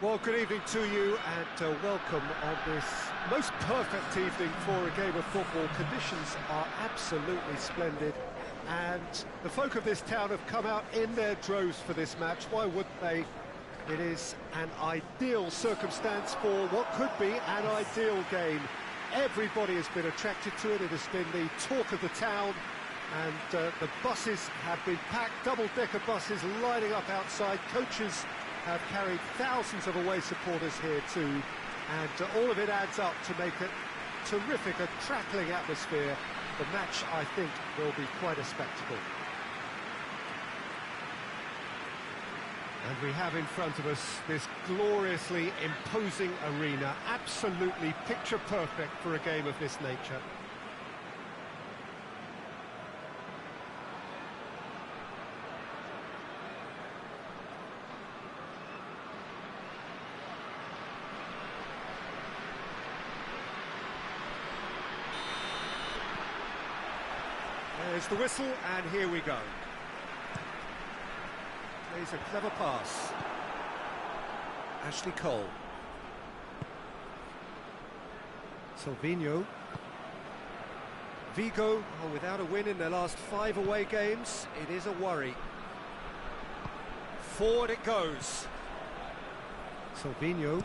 Well, good evening to you and welcome on this most perfect evening for a game of football. Conditions are absolutely splendid and the folk of this town have come out in their droves for this match. Why wouldn't they? It is an ideal circumstance for what could be an ideal game. Everybody has been attracted to it. It has been the talk of the town, and the buses have been packed, double-decker buses lining up outside. Coaches have carried thousands of away supporters here too, and all of it adds up to make it terrific, a crackling atmosphere. The match, I think, will be quite a spectacle. And we have in front of us this gloriously imposing arena, absolutely picture perfect for a game of this nature. There's the whistle, and here we go. Plays a clever pass. Ashley Cole. Silvino. VIGO, without a win in their last 5 away games. It is a worry. Forward it goes. Silvino.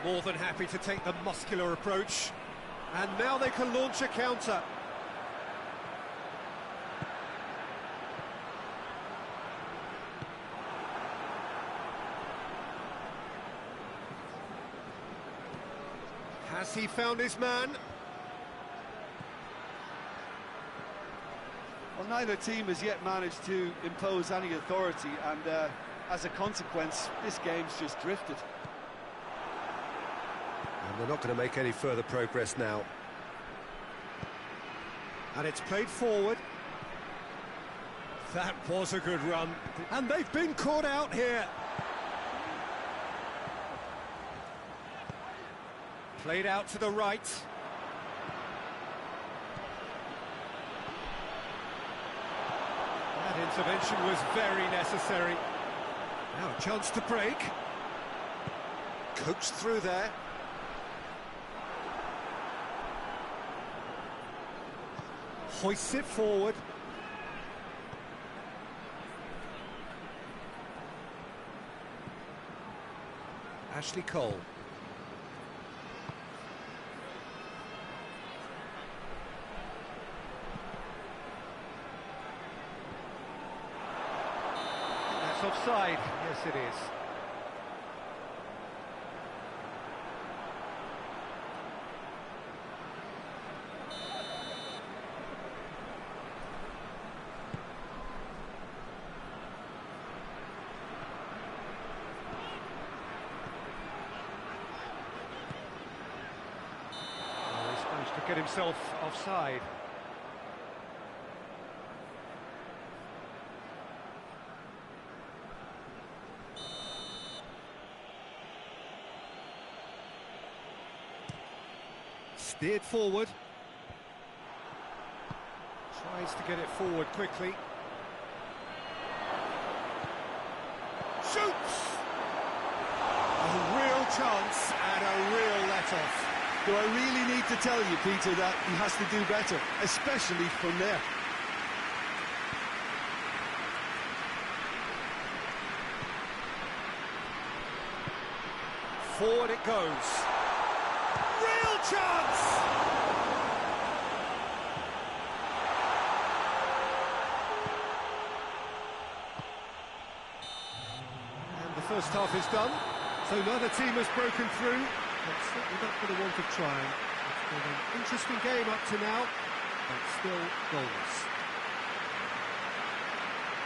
More than happy to take the muscular approach. And now they can launch a counter. Has he found his man? Well, neither team has yet managed to impose any authority, and as a consequence, this game's just drifted. And they're not going to make any further progress now. And it's played forward. That was a good run. And they've been caught out here. Played out to the right. That intervention was very necessary. Now a chance to break. Coaxed through there. Hoists it forward. Ashley Cole. That's offside. Yes, it is. To get himself offside. Steered forward. Tries to get it forward quickly. Shoots! A real chance and a real let-off. Do I really need to tell you, Peter, that he has to do better, especially from there? Forward it goes. Real chance! And the first half is done, so neither team has broken through. But certainly not for the want of trying. It's been an interesting game up to now, but still goalless.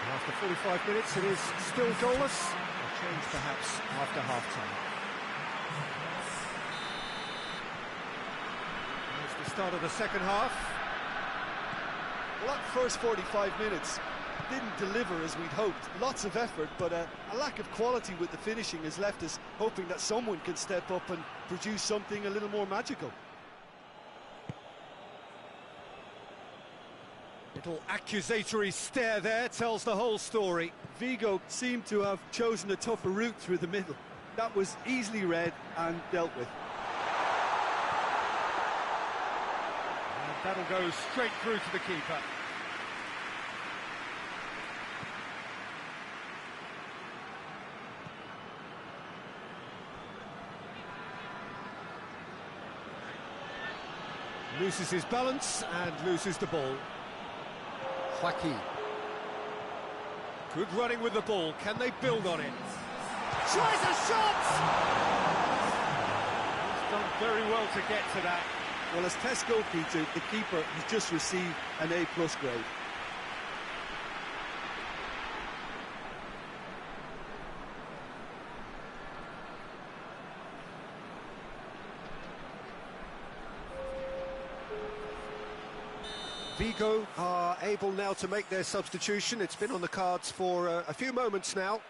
And after 45 minutes, it is still goalless. A change perhaps after half-time. There's the start of the second half. Well, that first 45 minutes didn't deliver as we'd hoped. Lots of effort, but a lack of quality with the finishing has left us hoping that someone can step up and produce something a little more magical. Little accusatory stare there tells the whole story. Vigo seemed to have chosen a tougher route through the middle. That was easily read and dealt with. And that'll go straight through to the keeper. Loses his balance and loses the ball. Joaquin. Good running with the ball. Can they build on it? Tries a shot! He's done very well to get to that. Well, as test goalkeeper, the keeper has just received an A+ grade. Vigo are able now to make their substitution. It's been on the cards for a few moments now.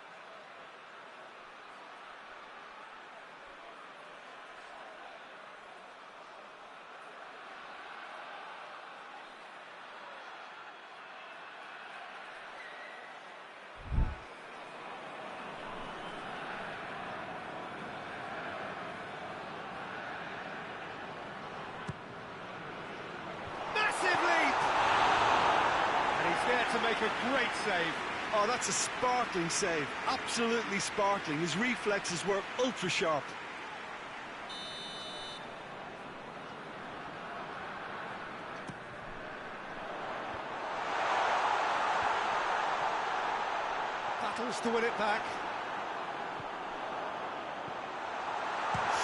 To make a great save. Oh, that's a sparkling save. Absolutely sparkling. His reflexes were ultra sharp. Battles to win it back.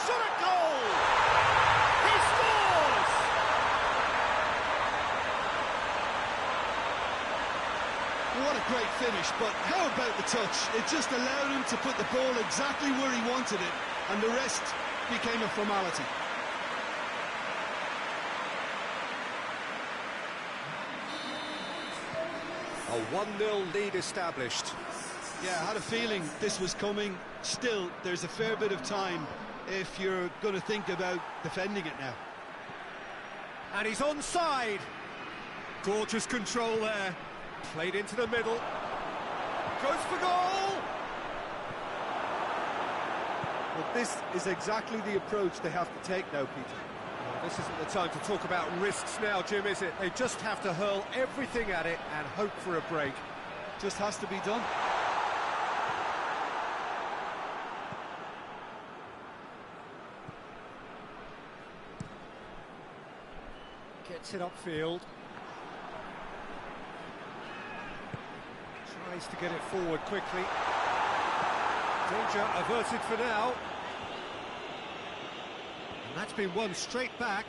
Shot at goal! He scores! What a great finish, but how about the touch? It just allowed him to put the ball exactly where he wanted it, and the rest became a formality. A 1-0 lead established. Yeah, I had a feeling this was coming. Still, there's a fair bit of time if you're going to think about defending it now. And he's onside. Gorgeous control there. Played into the middle. Goes for goal! Well, this is exactly the approach they have to take now, Peter. Well, this isn't the time to talk about risks now, Jim, is it? They just have to hurl everything at it and hope for a break. Just has to be done. Gets it upfield. Tries to get it forward quickly. Danger averted for now. And that's been won straight back.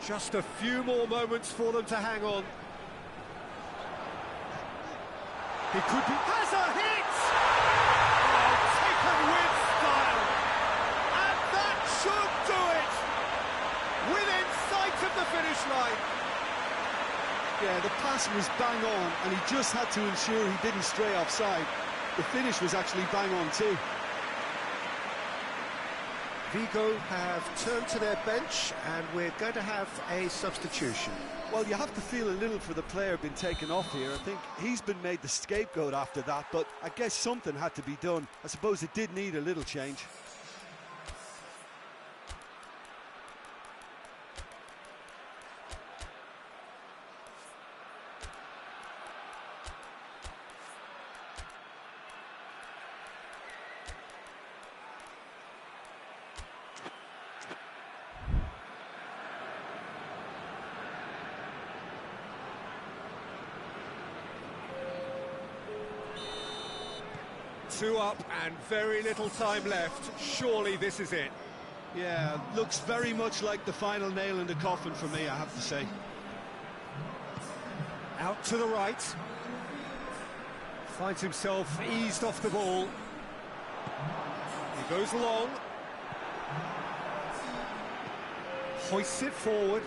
Just a few more moments for them to hang on. He could be... Has a hit! Oh, taken with style. And that should do it! Within sight of the finish line. Yeah, the pass was bang on, and he just had to ensure he didn't stray offside. The finish was actually bang on too. Vigo have turned to their bench, and we're going to have a substitution. Well, you have to feel a little for the player being taken off here. I think he's been made the scapegoat after that, but I guess something had to be done. I suppose it did need a little change. Two up and very little time left. Surely this is it. Yeah, looks very much like the final nail in the coffin for me, I have to say. Out to the right. Finds himself eased off the ball. He goes long. Hoists it forward.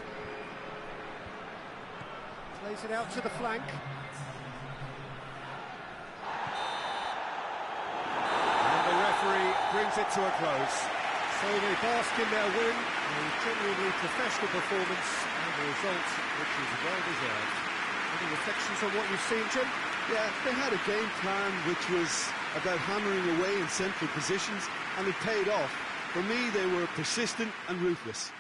Plays it out to the flank. Brings it to a close. So they bask in their win, a genuinely professional performance, and the result which is well deserved. Any reflections on what you've seen, Jim? Yeah, they had a game plan which was about hammering away in central positions, and it paid off. For me, they were persistent and ruthless.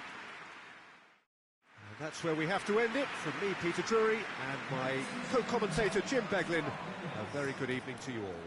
And that's where we have to end it. From me, Peter Drury, and my co-commentator, Jim Beglin, a very good evening to you all.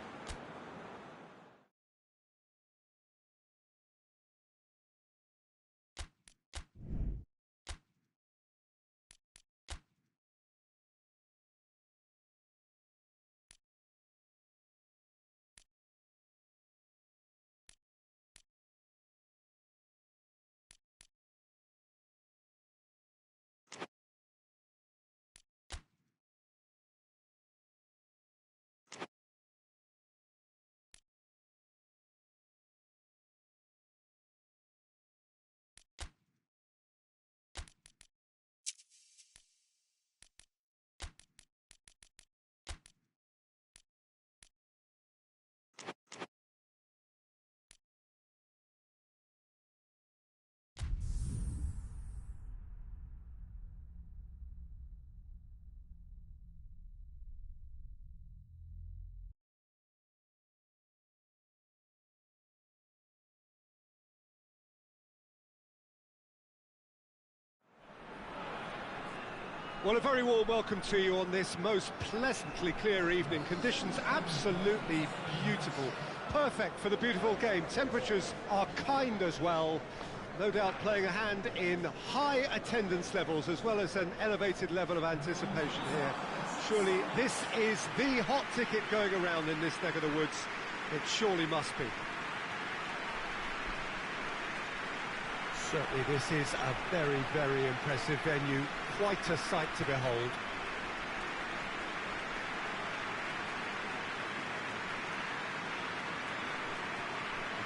Well, a very warm welcome to you on this most pleasantly clear evening. Conditions absolutely beautiful. Perfect for the beautiful game. Temperatures are kind as well. No doubt playing a hand in high attendance levels as well as an elevated level of anticipation here. Surely this is the hot ticket going around in this neck of the woods. It surely must be. Certainly this is a very, very impressive venue. Quite a sight to behold.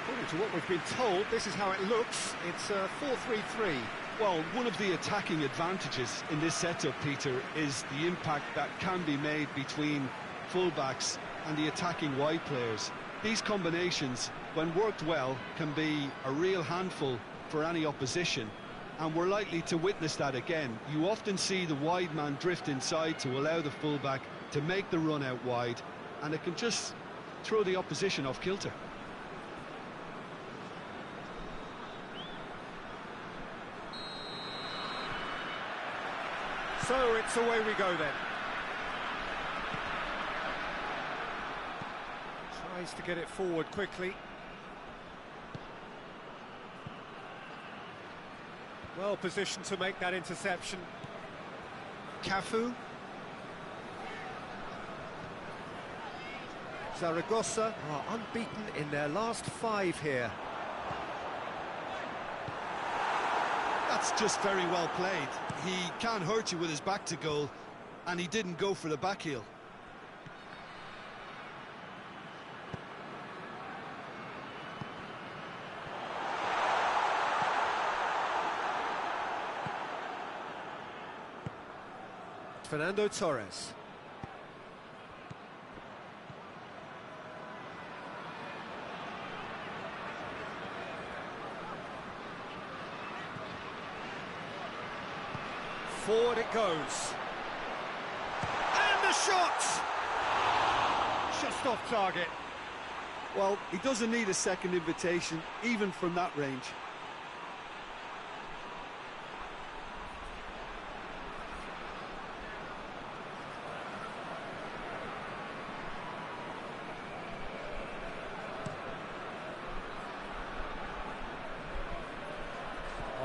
According to what we've been told, this is how it looks. It's 4-3-3. Well, one of the attacking advantages in this setup, Peter, is the impact that can be made between fullbacks and the attacking wide players. These combinations, when worked well, can be a real handful for any opposition, and we're likely to witness that again. You often see the wide man drift inside to allow the fullback to make the run out wide, and it can just throw the opposition off kilter. So it's away we go then. Tries to get it forward quickly. Well positioned to make that interception. Cafu. Zaragoza are unbeaten in their last 5 here. That's just very well played. He can't hurt you with his back to goal, and he didn't go for the back heel. Fernando Torres. Forward it goes. And the shot! Just off target. Well, he doesn't need a second invitation, even from that range.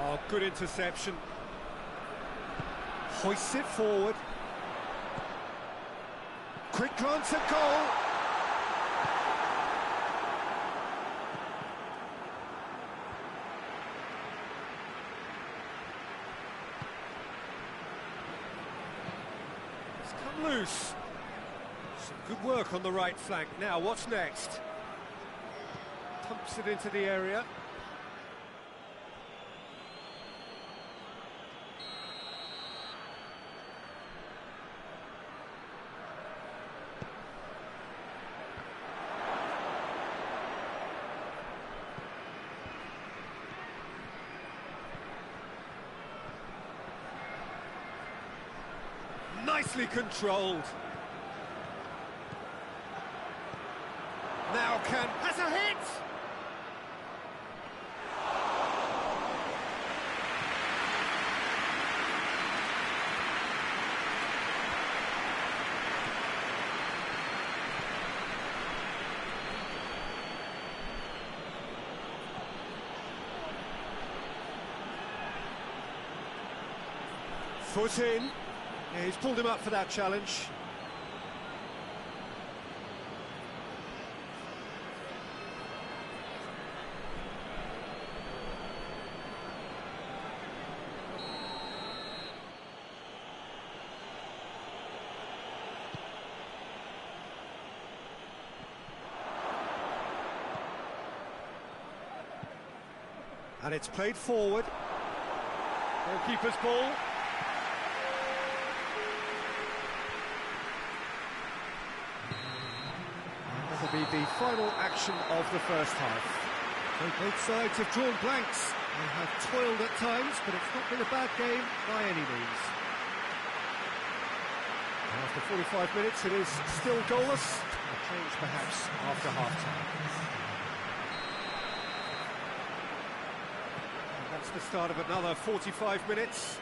Oh, good interception. Hoists it forward. Quick glance at goal. It's come loose. Some good work on the right flank. Now, what's next? Pumps it into the area. nicely controlled. Now has a hit! Foot in. Yeah, he's pulled him up for that challenge. And it's played forward. Goalkeeper's ball. That'll be the final action of the first half. So both sides have drawn blanks. They have toiled at times, but it's not been a bad game by any means. After 45 minutes, it is still goalless. A change perhaps after half-time. That's the start of another 45 minutes.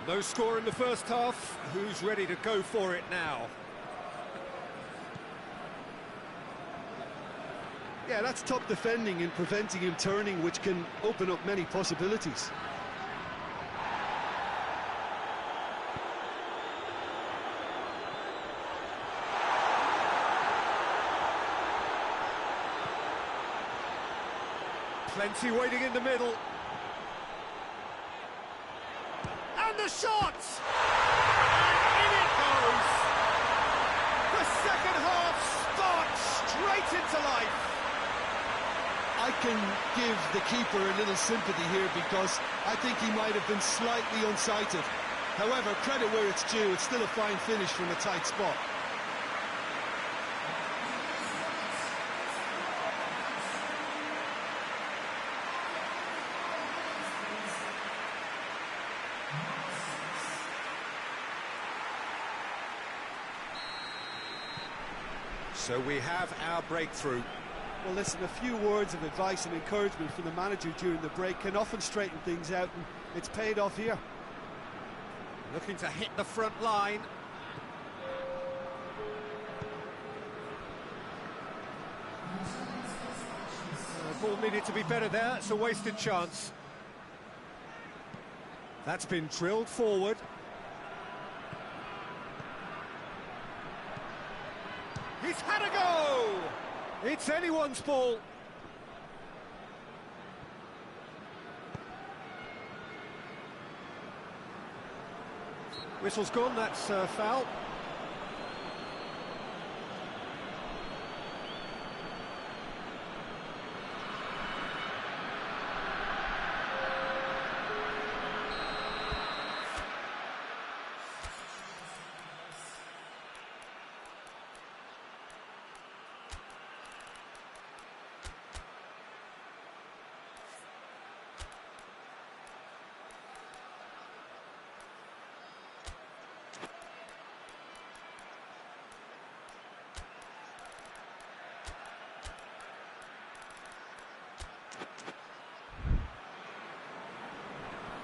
No score in the first half. Who's ready to go for it now? Yeah, that's top defending and preventing him turning, which can open up many possibilities. Plenty waiting in the middle. And the shot! And in it goes! The second half starts straight into life. I can give the keeper a little sympathy here because I think he might have been slightly unsighted. However, credit where it's due, it's still a fine finish from a tight spot. So we have our breakthrough. Well, listen, a few words of advice and encouragement from the manager during the break can often straighten things out, and it's paid off here. Looking to hit the front line. The ball needed to be better there, it's a wasted chance. That's been drilled forward. He's had a go! It's anyone's ball. Whistle's gone, that's foul.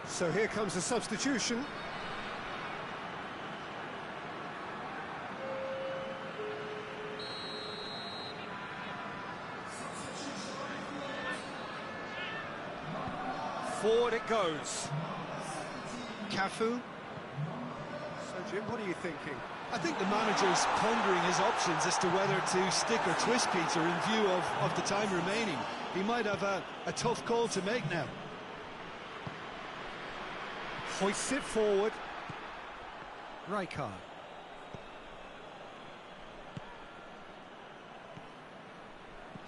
So here comes the substitution. Forward it goes. Cafu. So Jim, what are you thinking? I think the manager's pondering his options as to whether to stick or twist Peter in view of the time remaining. He might have a tough call to make now. Hoists it forward. Rijkaard.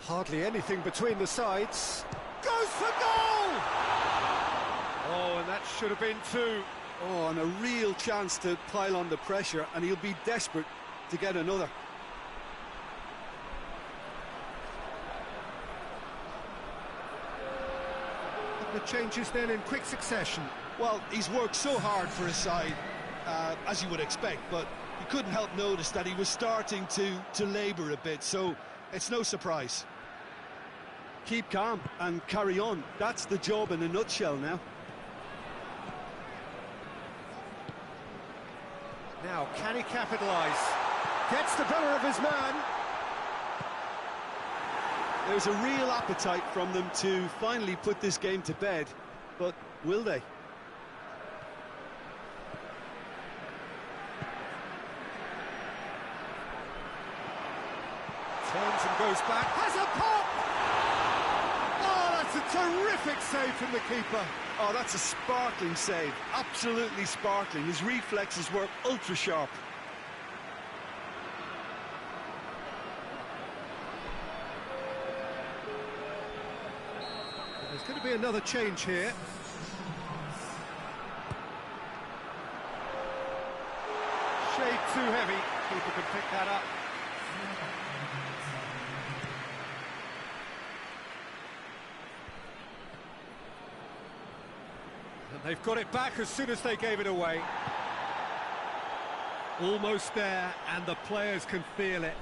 Hardly anything between the sides. Goes for goal! Oh, and that should have been two. Oh, and a real chance to pile on the pressure, and he'll be desperate to get another. The changes then in quick succession. Well, he's worked so hard for his side. as you would expect, but you couldn't help notice that he was starting to labour a bit, so it's no surprise. Keep calm and carry on. That's the job in a nutshell now. Now, can he capitalise? Gets the better of his man. There's a real appetite from them to finally put this game to bed, but will they? Turns and goes back, has a pop! Oh, that's a terrific save from the keeper. Oh, that's a sparkling save, absolutely sparkling. His reflexes were ultra-sharp. There's going to be another change here. Shade too heavy, keeper can pick that up. And they've got it back as soon as they gave it away. Almost there, and the players can feel it.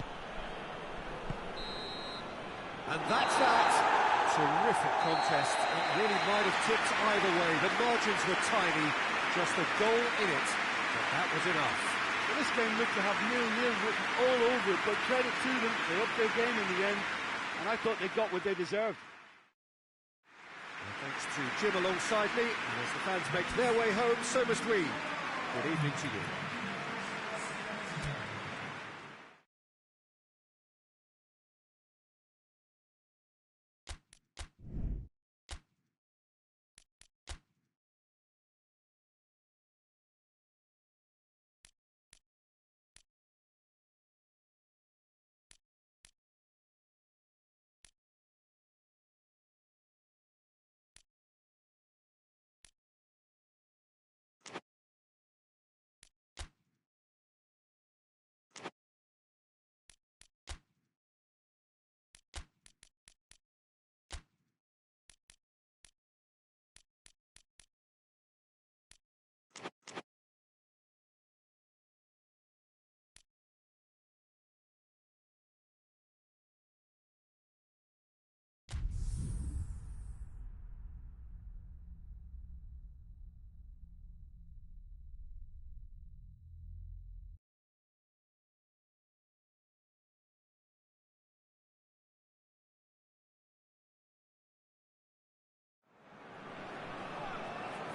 And that's that. Terrific contest. It really might have tipped either way. The margins were tiny, just a goal in it, but that was enough. Well, this game looked to have 0-0 written all over it, but credit to them, they upped their game in the end, and I thought they got what they deserved. And thanks to Jim alongside me, and as the fans make their way home, so must we. Good evening to you.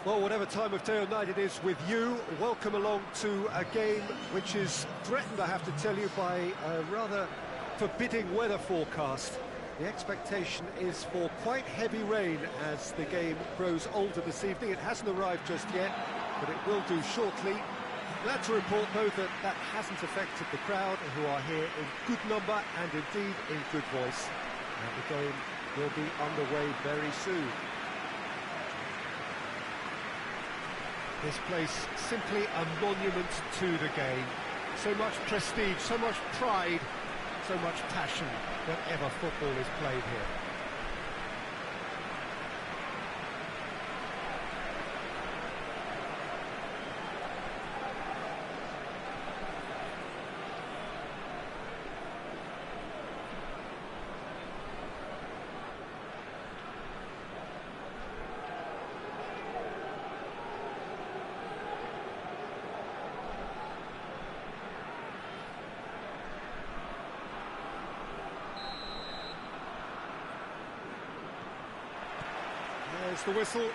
Well, whatever time of day or night it is with you, welcome along to a game which is threatened, I have to tell you, by a rather forbidding weather forecast. The expectation is for quite heavy rain as the game grows older this evening. It hasn't arrived just yet, but it will do shortly. Glad to report, though, that that hasn't affected the crowd, who are here in good number and indeed in good voice. And the game will be underway very soon. This place, simply a monument to the game. So much prestige, so much pride, so much passion whenever football is played here. There's the whistle.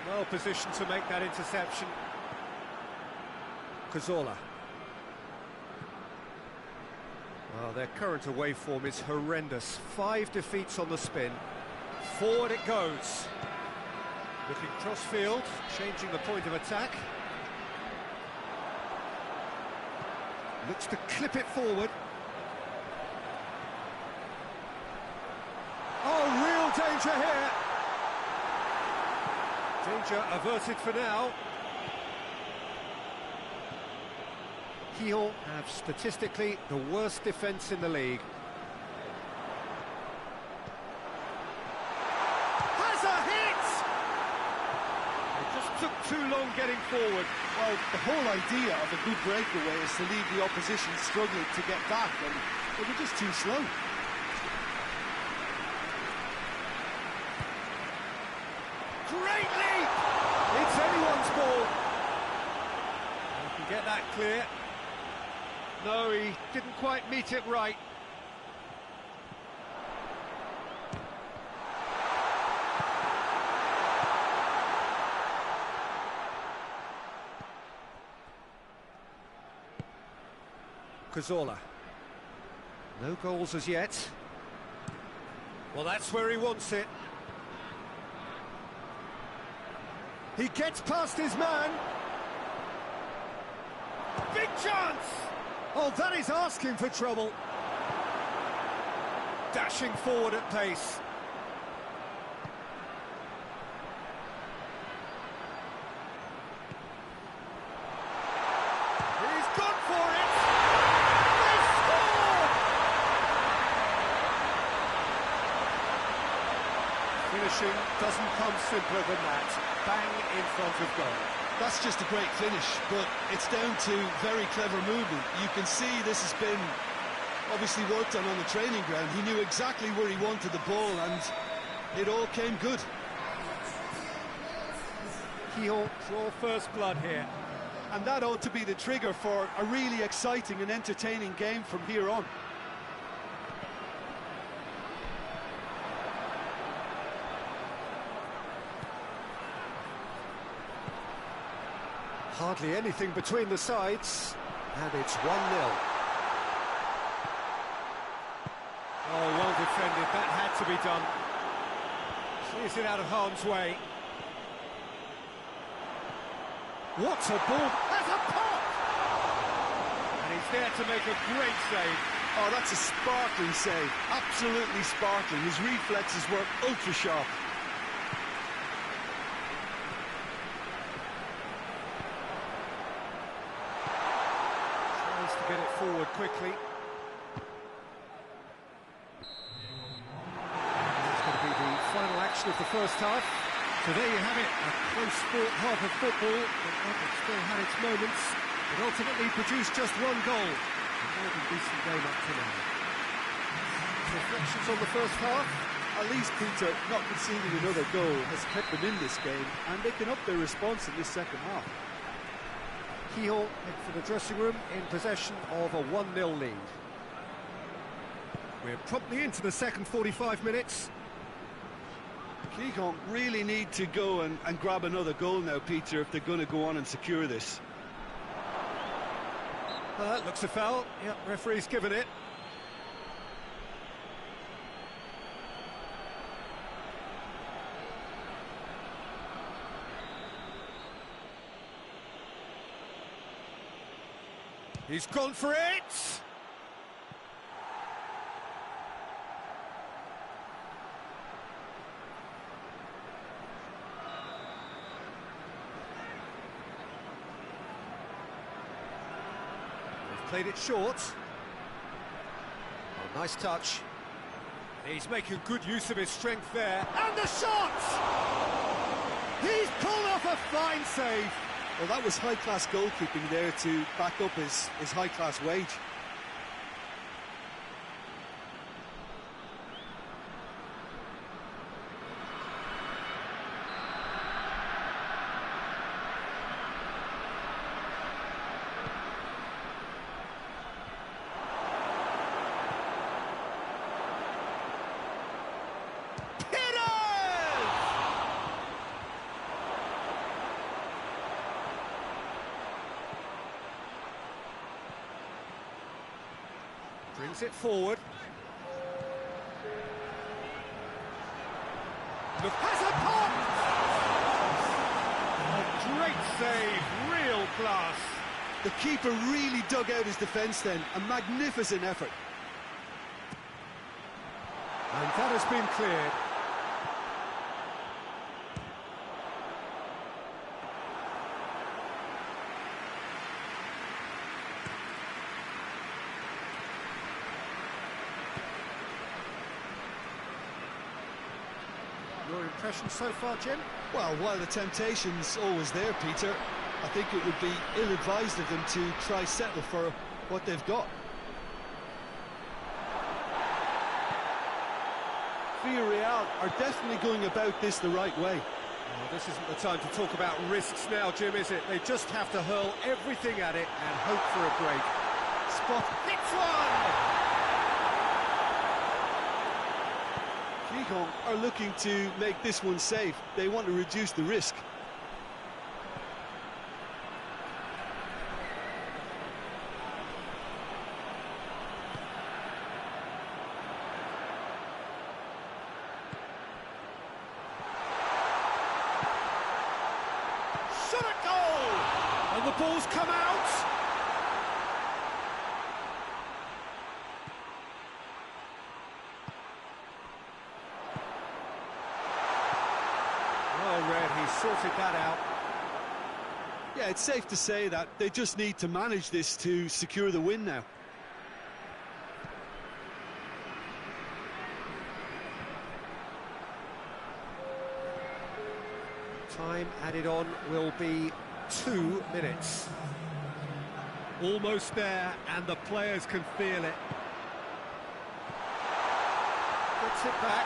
Well positioned to make that interception. Cazorla. Well, their current away form is horrendous. 5 defeats on the spin. Forward it goes. Looking cross-field, changing the point of attack. Looks to clip it forward. Oh, real danger here. Danger averted for now. GIJÓN have statistically the worst defence in the league. Has a hit! It just took too long getting forward. Well, the whole idea of a good breakaway is to leave the opposition struggling to get back, and they were just too slow. Great leap! It's anyone's ball. He can get that clear. No, he didn't quite meet it right. Cazorla. No goals as yet. Well, that's where he wants it. He gets past his man. Big chance! Oh, that is asking for trouble. Dashing forward at pace. He's gone for it! They score! Finishing doesn't come simpler than that. Bang in front of goal. That's just a great finish, but it's down to very clever movement. You can see this has been obviously worked on the training ground. He knew exactly where he wanted the ball, and it all came good. GIJÓN draw first blood here. And that ought to be the trigger for a really exciting and entertaining game from here on. Hardly anything between the sides, and it's 1-0. Oh, well defended, that had to be done. Clears it out of harm's way. What a ball! That's a pop! And he's there to make a great save. Oh, that's a sparkling save, absolutely sparkling. His reflexes were ultra sharp. Get it forward quickly. That's going to be the final action of the first half. So there you have it, a close-fought half of football. It still had its moments, but ultimately produced just one goal. A more than decent game up to now. Reflections on the first half? At least, Peter, not conceding another goal has kept them in this game, and they can up their response in this second half. GIJÓN head for the dressing room in possession of a 1-0 lead. We're promptly into the second 45 minutes. GIJÓN really need to go and grab another goal now, Peter, if they're going to go on and secure this. Looks a foul. Yep, referee's given it. He's gone for it! They've played it short. Oh, nice touch. He's making good use of his strength there. And the shot! He's pulled off a fine save. Well, that was high-class goalkeeping there to back up his high-class wage. Brings it forward. Look, has a pop! A great save, real class. The keeper really dug out his defence then, a magnificent effort. And that has been cleared. Your impression so far, Jim? Well, while the temptation's always there, Peter, I think it would be ill-advised of them to try settle for what they've got. Villarreal are definitely going about this the right way. Well, this isn't the time to talk about risks now, Jim, is it? They just have to hurl everything at it and hope for a break. Spot hits one! GIJÓN are looking to make this one safe. They want to reduce the risk. Shot at goal! And the ball's come out! Well read, he sorted that out. Yeah, it's safe to say that they just need to manage this to secure the win now. Time added on will be 2 minutes. Almost there, and the players can feel it. Gets it back.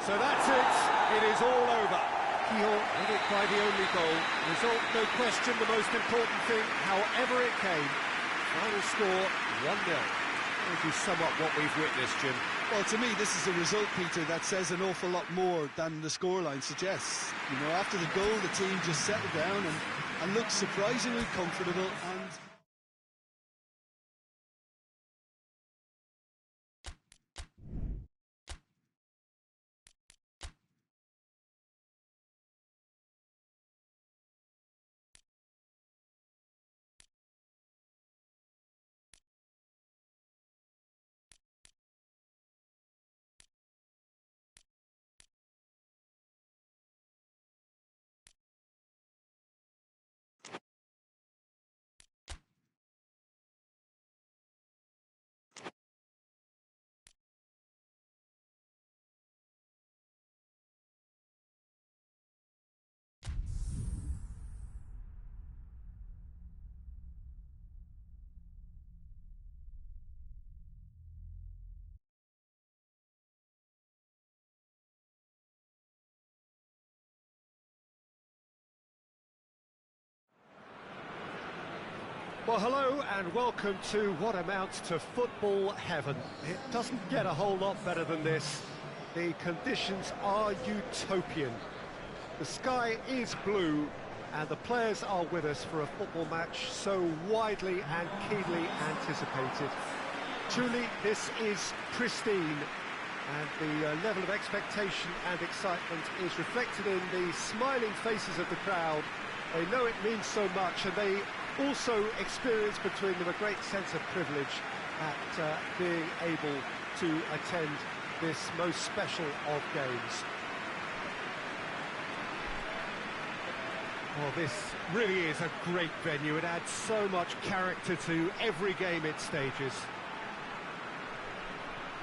So that's it. It is all over. GIJÓN win it by the only goal. Result, no question, the most important thing, however it came. Final score, 1-0. Would you sum up what we've witnessed, Jim? Well, to me, this is a result, Peter, that says an awful lot more than the scoreline suggests. You know, after the goal, the team just settled down and looked surprisingly comfortable and... Well, hello and welcome to what amounts to football heaven. It doesn't get a whole lot better than this. The conditions are utopian. The sky is blue and the players are with us for a football match so widely and keenly anticipated. Truly, this is pristine, and the level of expectation and excitement is reflected in the smiling faces of the crowd. They know it means so much, and they also experience between them a great sense of privilege at being able to attend this most special of games. Well, this really is a great venue. It adds so much character to every game it stages.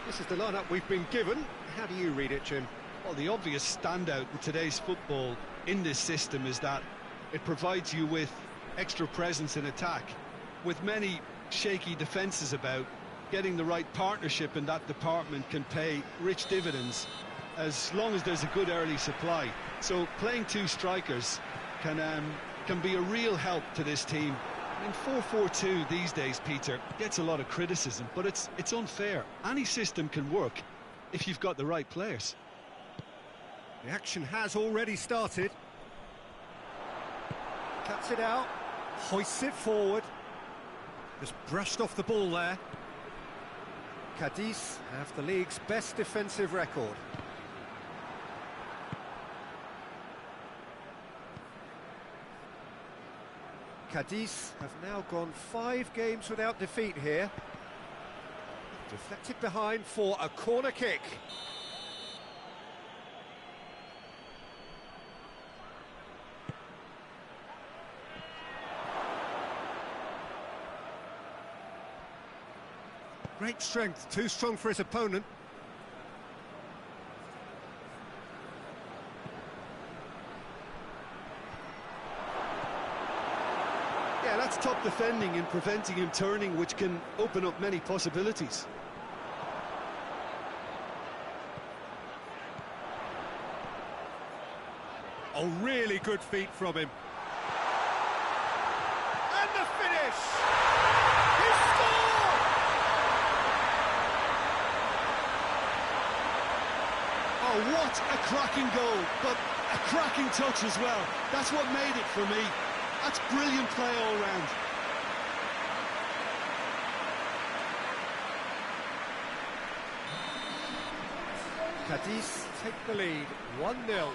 This is the lineup we've been given. How do you read it, Jim? Well, the obvious standout with today's football in this system is that it provides you with extra presence in attack. With many shaky defences about, getting the right partnership in that department can pay rich dividends as long as there's a good early supply. So playing two strikers can be a real help to this team. I mean, 4-4-2 these days, Peter, gets a lot of criticism, but it's unfair. Any system can work if you've got the right players. The action has already started. Cuts it out, hoists it forward. Just brushed off the ball there. CADIZ have the league's best defensive record. CADIZ have now gone 5 games without defeat here. Deflected behind for a corner kick. Great strength, too strong for his opponent. Yeah, that's top defending and preventing him turning, which can open up many possibilities. Oh, really good feet from him. And the finish! He scored! Oh, what a cracking goal, but a cracking touch as well. That's what made it for me. That's brilliant play all round. CADIZ take the lead, 1-0.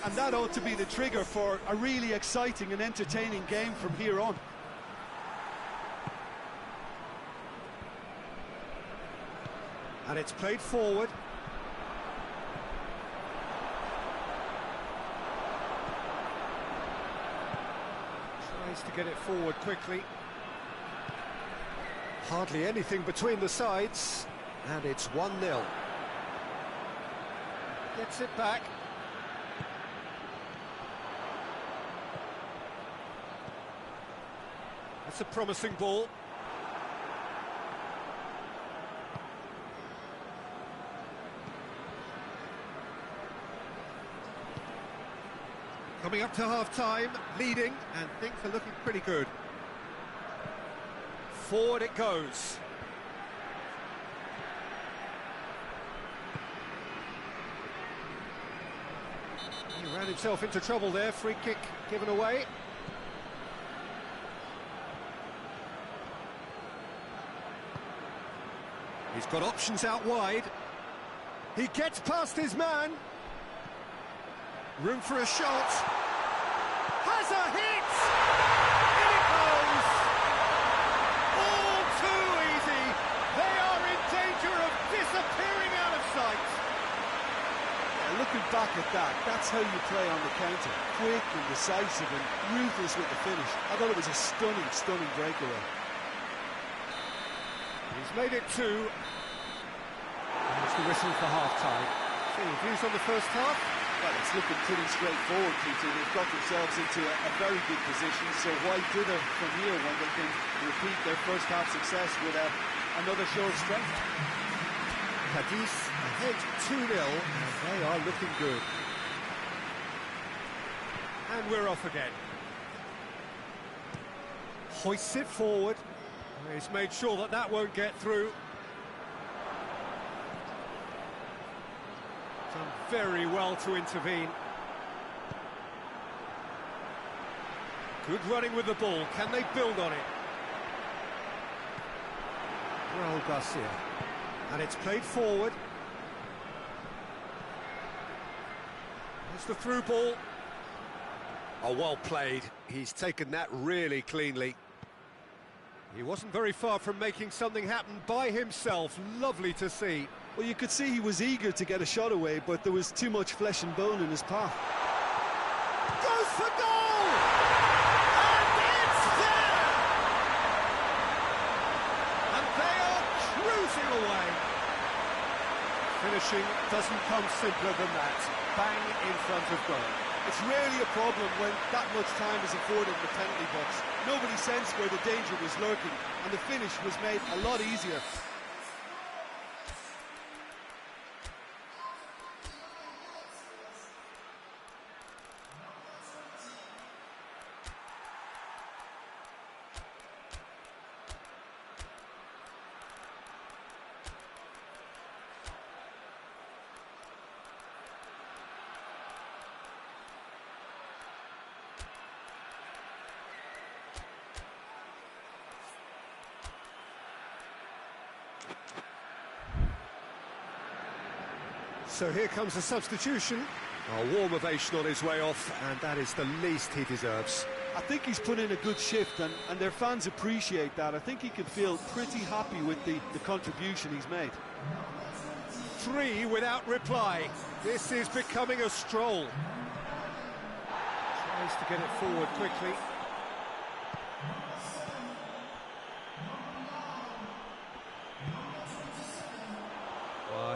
And that ought to be the trigger for a really exciting and entertaining game from here on. And it's played forward. Tries to get it forward quickly. Hardly anything between the sides. And it's 1-0. Gets it back. That's a promising ball. Coming up to half-time, leading, and things are looking pretty good. Forward it goes. He ran himself into trouble there, free kick given away. He's got options out wide. He gets past his man. Room for a shot. Has a hit! In it goes! All too easy. They are in danger of disappearing out of sight. Yeah, looking back at that, that's how you play on the counter. Quick and decisive and ruthless with the finish. I thought it was a stunning, stunning breakaway. He's made it 2. There's the whistle for half-time. So, views on the first half? Well, it's looking pretty straightforward, Peter. They've got themselves into a very good position, so why dither from here when they can repeat their first half success with another show of strength? CADIZ ahead 2-0, and they are looking good. And we're off again. Hoists it forward. He's made sure that that won't get through. Done very well to intervene. Good running with the ball. Can they build on it? Raul Garcia. And it's played forward. There's the through ball. Oh, well played. He's taken that really cleanly. He wasn't very far from making something happen by himself. Lovely to see. Well, you could see he was eager to get a shot away, but there was too much flesh and bone in his path. Goes for goal! And it's there! And they are cruising away. Finishing doesn't come simpler than that. Bang in front of goal. It's rarely a problem when that much time is afforded in the penalty box. Nobody sensed where the danger was lurking, and the finish was made a lot easier. So here comes a substitution. A warm ovation on his way off, and that is the least he deserves. I think he's put in a good shift, and their fans appreciate that. I think he can feel pretty happy with the contribution he's made. 3 without reply. This is becoming a stroll. Tries to get it forward quickly.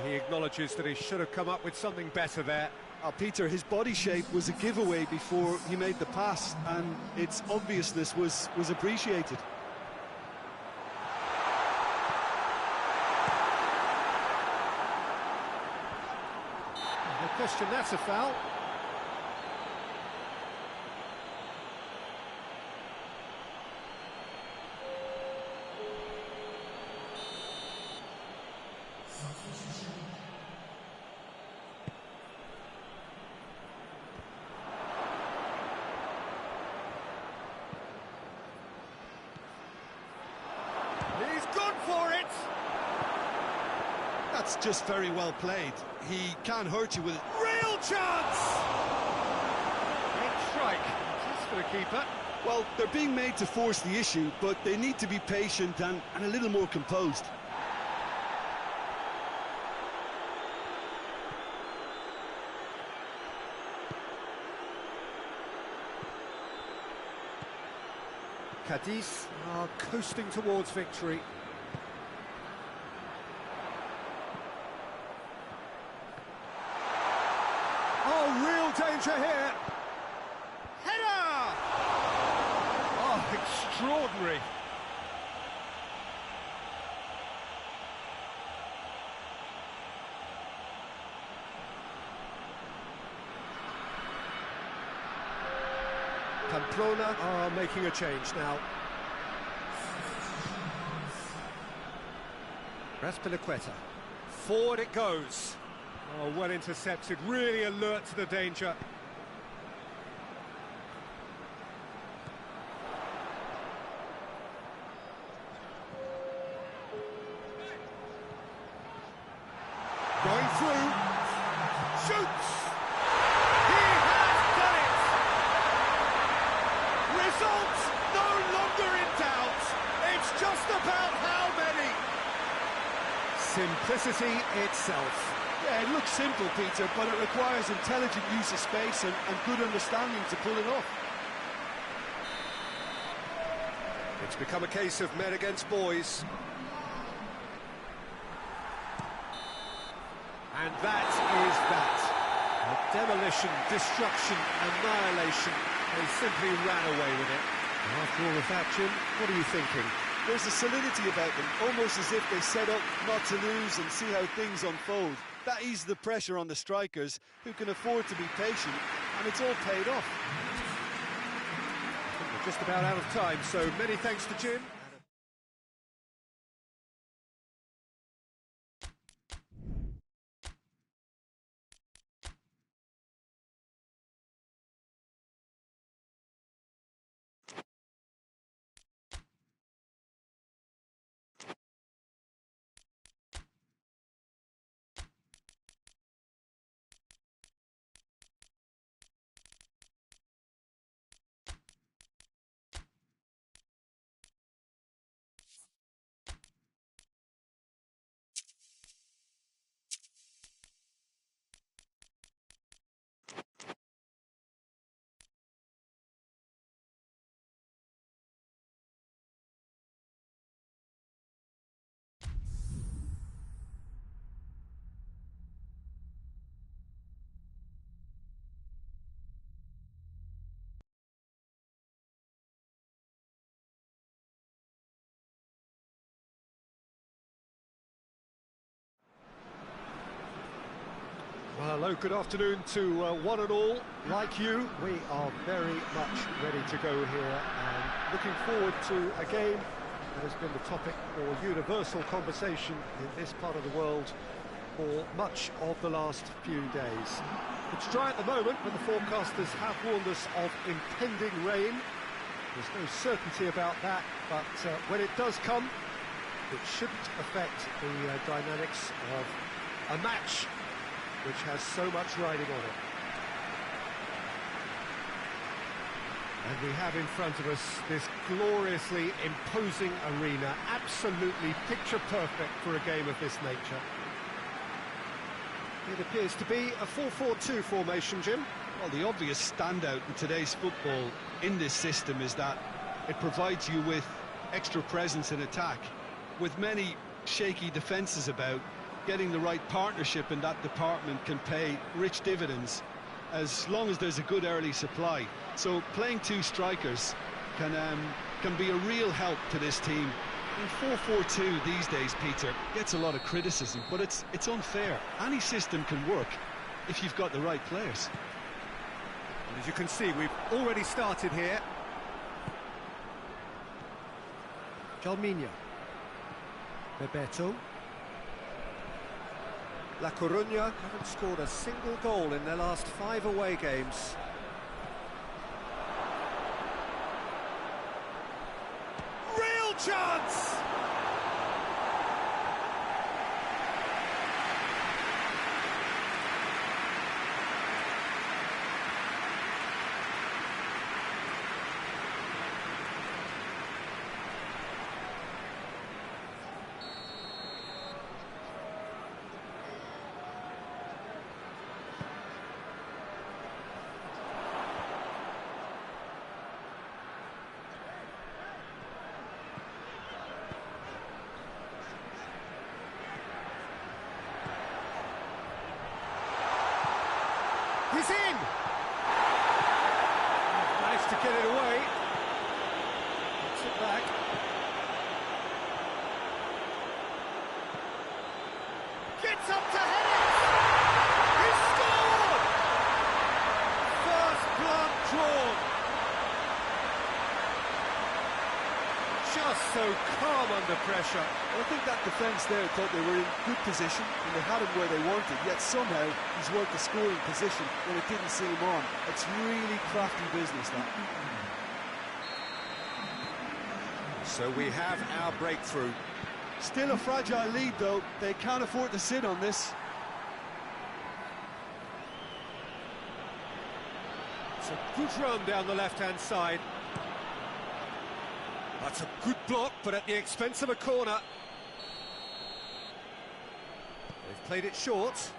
He acknowledges that he should have come up with something better there. Peter, his body shape was a giveaway before he made the pass, and its obviousness was appreciated. No question, that's a foul. He's gone for it! That's just very well played. He can't hurt you with it. Real chance! Great strike, just for the keeper. Well, they're being made to force the issue, but they need to be patient and a little more composed. CADIZ are coasting towards victory. Oh, real danger here. Header! Oh, extraordinary. Pamplona are making a change now. Raspilicueta. Forward it goes. Oh, well intercepted, really alert to the danger. Going through. Shoots! He has done it! Results no longer in doubt. It's just about how many. Simplicity itself. Yeah, it looks simple, Peter, but it requires intelligent use of space and good understanding to pull it off. It's become a case of men against boys. And that is that. A demolition, destruction, annihilation. They simply ran away with it. After all of that, Jim, what are you thinking? There's a solidity about them, almost as if they set up not to lose and see how things unfold. That eases the pressure on the strikers, who can afford to be patient, and it's all paid off. I think we're just about out of time, so many thanks to Jim. Well, hello, good afternoon to one and all. Like you, we are very much ready to go here and looking forward to a game that has been the topic for universal conversation in this part of the world for much of the last few days. It's dry at the moment, but the forecasters have warned us of impending rain. There's no certainty about that, but when it does come, it shouldn't affect the dynamics of a match which has so much riding on it. And we have in front of us this gloriously imposing arena, absolutely picture perfect for a game of this nature. It appears to be a 4-4-2 formation, Jim. Well, the obvious standout in today's football in this system is that it provides you with extra presence in attack. With many shaky defences about, getting the right partnership in that department can pay rich dividends as long as there's a good early supply. So playing two strikers can be a real help to this team. In 4-4-2 these days, Peter, gets a lot of criticism, but it's unfair. Any system can work if you've got the right players. And as you can see, we've already started here. Jalminho. Bebeto. La Coruña haven't scored a single goal in their last 5 away games. Real chance! He's in! Managed to get it away. Puts it back. Gets up to head it! He scored! First blood drawn. Just so calm under pressure. I think that defence there thought they were in good position and they had him where they wanted, yet somehow he's worked the scoring position when it didn't see him on. It's really crafty business, that. So we have our breakthrough. Still a fragile lead, though. They can't afford to sit on this. It's a good run down the left-hand side. That's a good block, but at the expense of a corner. They've played it short.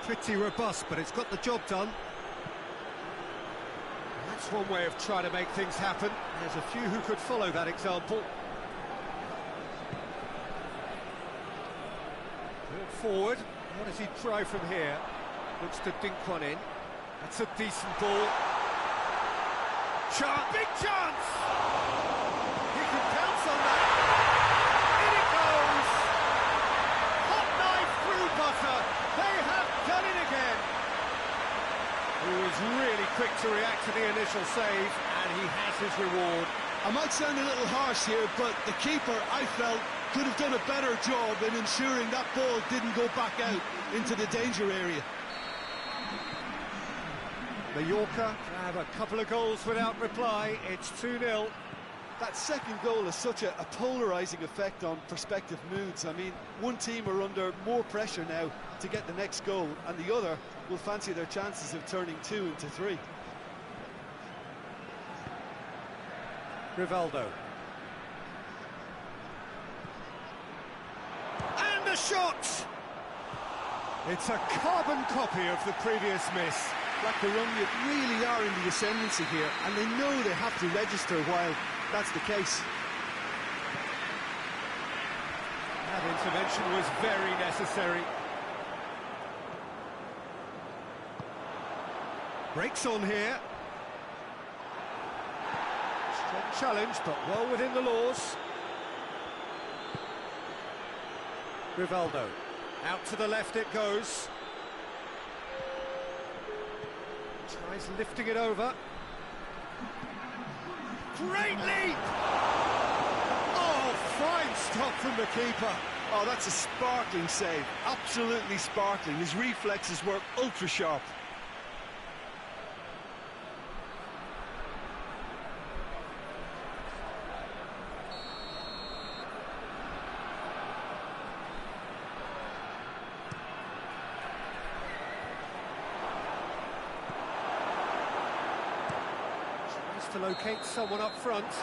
Pretty robust, but it's got the job done. That's one way of trying to make things happen. There's a few who could follow that example. Good forward. What does he try from here? Looks to dink one in. That's a decent ball. Chance, big chance! He can pounce on that. In it goes! Hot knife through butter. They have done it again. He was really quick to react to the initial save, and he has his reward. I might sound a little harsh here, but the keeper, I felt, could have done a better job in ensuring that ball didn't go back out into the danger area. Mallorca have a couple of goals without reply. It's 2-0. That second goal has such a polarising effect on prospective moods. I mean, one team are under more pressure now to get the next goal, and the other will fancy their chances of turning 2 into 3. Rivaldo. And the shot! It's a carbon copy of the previous miss. La Coruña really are in the ascendancy here, and they know they have to register while that's the case. That intervention was very necessary. Breaks on here. Strong challenge, but well within the laws. Rivaldo. Out to the left it goes. Tries lifting it over. Great leap! Oh, fine stop from the keeper. Oh, that's a sparkling save. Absolutely sparkling. His reflexes were ultra sharp. To locate someone up front. The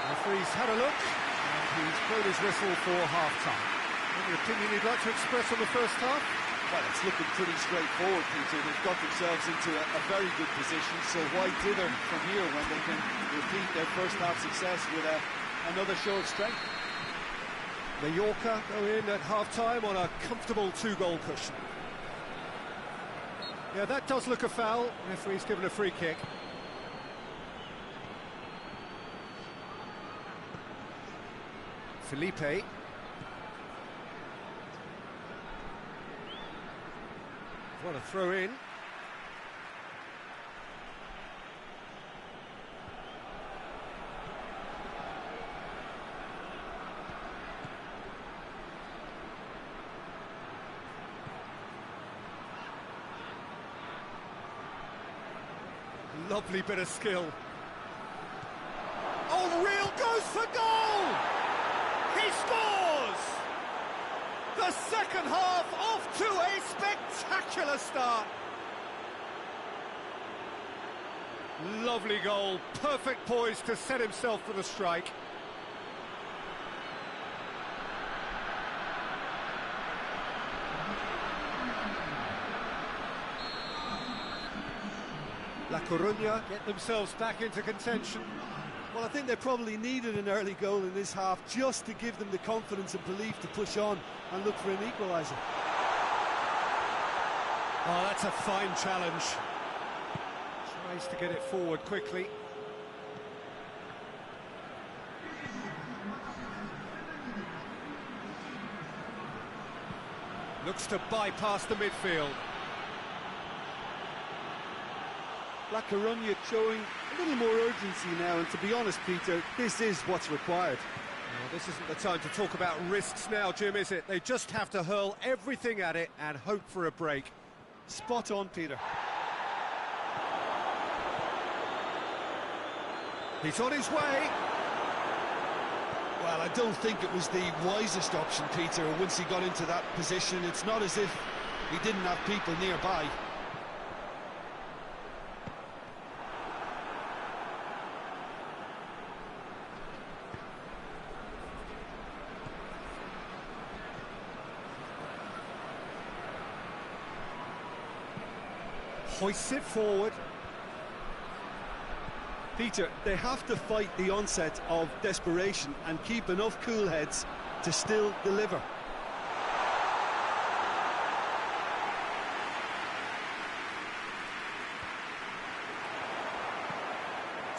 referee's had a look, and he's blown his whistle for half-time. Any opinion you'd like to express on the first half? Well, it's looking pretty straightforward, Peter. They've got themselves into a very good position, so why dither from here when they can repeat their first half success with a another show of strength. Mallorca go in at half-time on a comfortable 2-goal cushion. Yeah, that does look a foul. Referee's given a free kick. Felipe. What a throw in. Lovely bit of skill. Oh, Real goes for goal! He scores! The second half off to a spectacular start. Lovely goal, perfect poise to set himself for the strike. La Coruña get themselves back into contention. Well, I think they probably needed an early goal in this half just to give them the confidence and belief to push on and look for an equaliser. Oh, that's a fine challenge. Tries to get it forward quickly. Looks to bypass the midfield. La Coruña showing a little more urgency now, and to be honest, Peter, this is what's required. Well, this isn't the time to talk about risks now, Jim, is it? They just have to hurl everything at it and hope for a break. Spot on, Peter. He's on his way. Well, I don't think it was the wisest option, Peter, once he got into that position. It's not as if he didn't have people nearby. Hoists it forward. Peter, they have to fight the onset of desperation and keep enough cool heads to still deliver.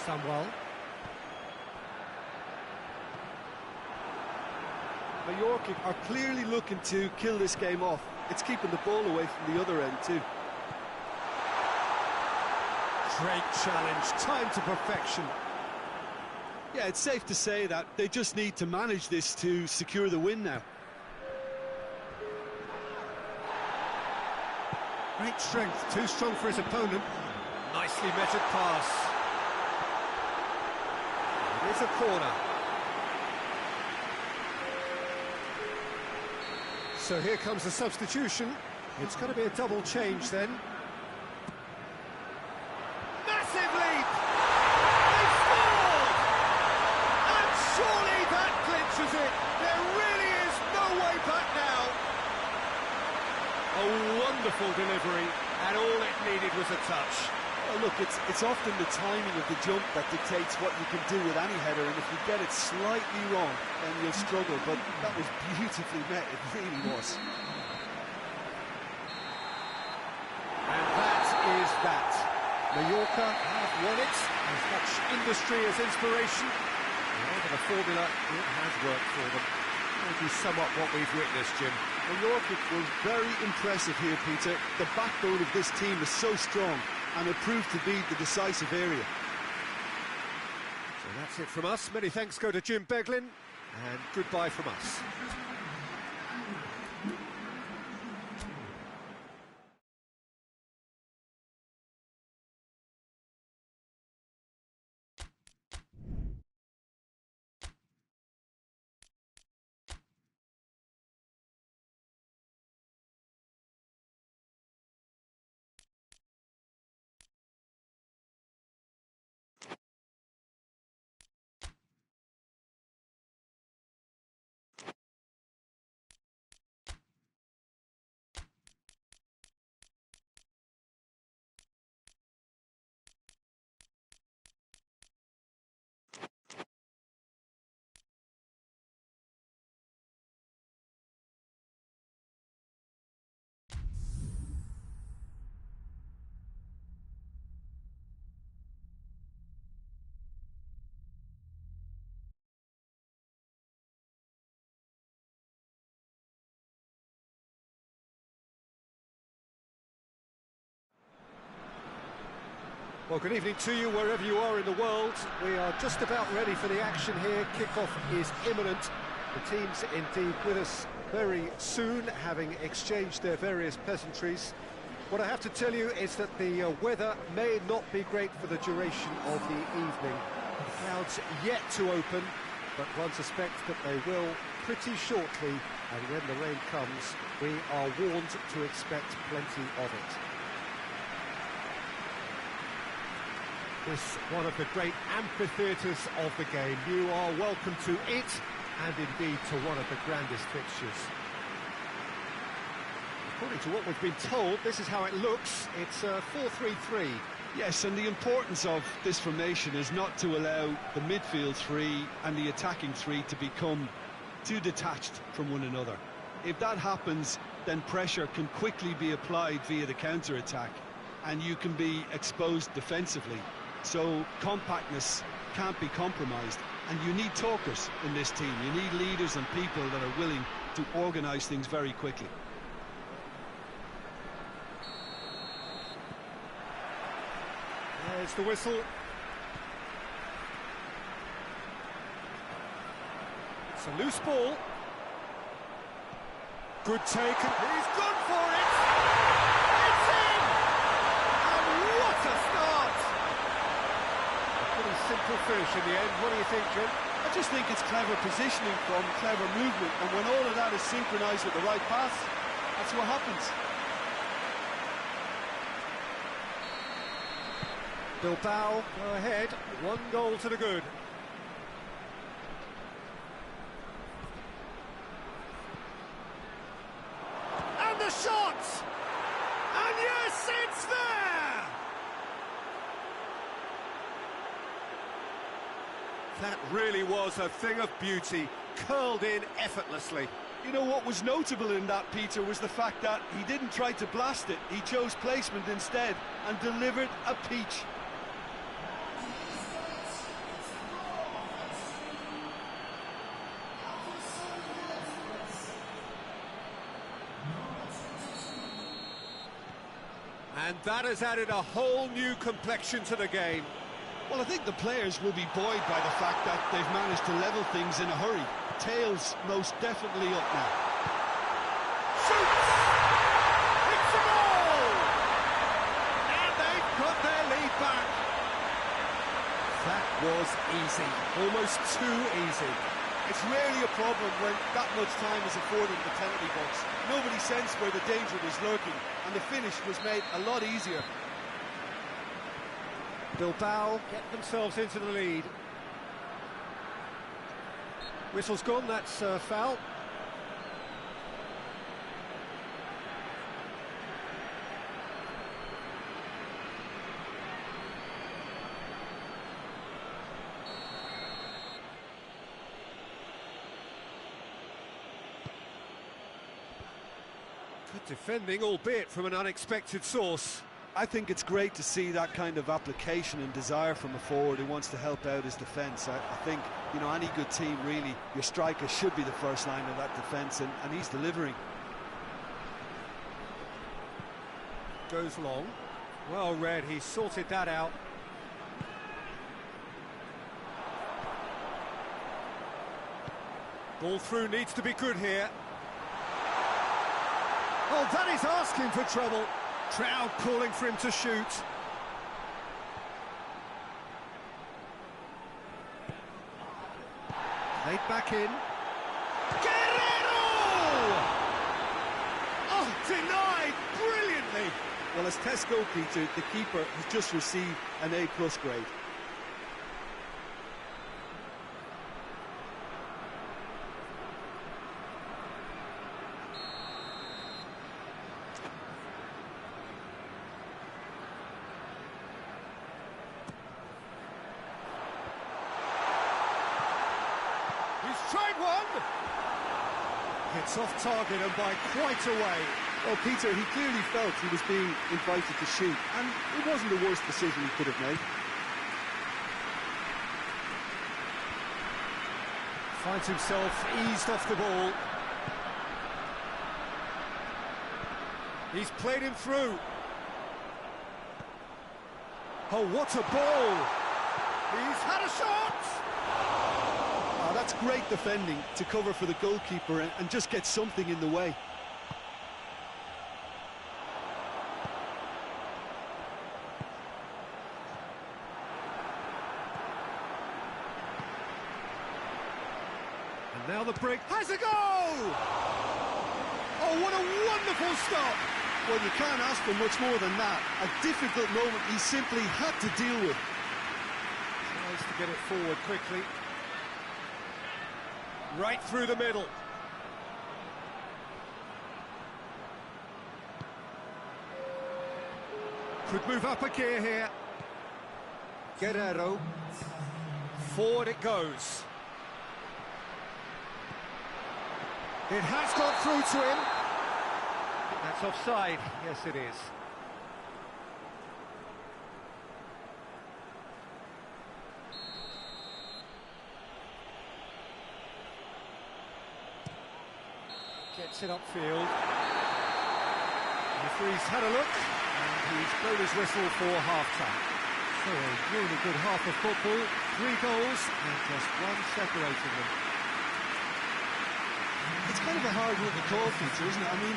Samuel. Mallorca are clearly looking to kill this game off. It's keeping the ball away from the other end too. Great challenge, time to perfection. Yeah, it's safe to say that they just need to manage this to secure the win now. Great strength, too strong for his opponent. Nicely measured pass. It is a corner. So here comes the substitution. It's going to be a double change then. Massive lead! They've scored! And surely that clinches it. There really is no way back now. A wonderful delivery, and all it needed was a touch. Well, look, it's often the timing of the jump that dictates what you can do with any header, and if you get it slightly wrong, then you'll struggle, but that was beautifully met, it really was. And that is that. Mallorca have won it, as much industry as inspiration. However, the formula, it has worked for them. Maybe sum up what we've witnessed, Jim. Mallorca was very impressive here, Peter. The backbone of this team is so strong, and it proved to be the decisive area. So that's it from us. Many thanks go to Jim Beglin, and goodbye from us. Well, good evening to you wherever you are in the world. We are just about ready for the action here. Kickoff is imminent. The team's indeed with us very soon, having exchanged their various pleasantries. What I have to tell you is that the weather may not be great for the duration of the evening. The clouds yet to open, but one suspects that they will pretty shortly, and when the rain comes, we are warned to expect plenty of it. This one of the great amphitheatres of the game. You are welcome to it, and indeed to one of the grandest fixtures. According to what we've been told, this is how it looks. It's 4-3-3. Yes, and the importance of this formation is not to allow the midfield three and the attacking three to become too detached from one another. If that happens, then pressure can quickly be applied via the counter-attack, and you can be exposed defensively. So compactness can't be compromised, and you need talkers in this team. You need leaders and people that are willing to organise things very quickly. There's the whistle. It's a loose ball. Good take, and he's gone for it! It's in! And what a start! A pretty simple finish in the end. What do you think, Jim? I just think it's clever positioning from clever movement, and when all of that is synchronised with the right pass, that's what happens. Bilbao go ahead, 1 goal to the good. And the shot! And yes, it's there! That really was a thing of beauty, curled in effortlessly. You know what was notable in that, Peter, was the fact that he didn't try to blast it. He chose placement instead and delivered a peach. And that has added a whole new complexion to the game. Well, I think the players will be buoyed by the fact that they've managed to level things in a hurry. Tails most definitely up now. Shoots! It's a goal! And they've got their lead back. That was easy, almost too easy. It's rarely a problem when that much time is afforded in the penalty box. Nobody sensed where the danger was lurking, and the finish was made a lot easier. Bilbao get themselves into the lead. Whistle's gone, that's a foul. Good defending, albeit from an unexpected source. I think it's great to see that kind of application and desire from a forward who wants to help out his defence. I think, you know, any good team, really, your striker should be the first line of that defence, and he's delivering. Goes long. Well read, he sorted that out. Ball through needs to be good here. Oh, that is asking for trouble. Crowd calling for him to shoot. Played back in. Guerrero! Oh, denied brilliantly. Well, as Tesco, Peter, the keeper has just received an A+ grade. He's tried one! It's off target and by quite a way. Well, Peter, he clearly felt he was being invited to shoot, and it wasn't the worst decision he could have made. Finds himself eased off the ball. He's played him through. Oh, what a ball! He's had a shot! Oh, that's great defending to cover for the goalkeeper and just get something in the way. And now the break has a goal! Oh, what a wonderful stop! Well, you can't ask for much more than that. A difficult moment he simply had to deal with. Tries to get it forward quickly. Right through the middle. Could move up a gear here. Guerrero. Forward it goes. It has got through to him. That's offside. Yes, it is. Gets it upfield. The referee's had a look, and he's blown his whistle for half-time. So a really good half of football, 3 goals, and just one separating them. It's kind of a hard one to call, Peter, isn't it? I mean,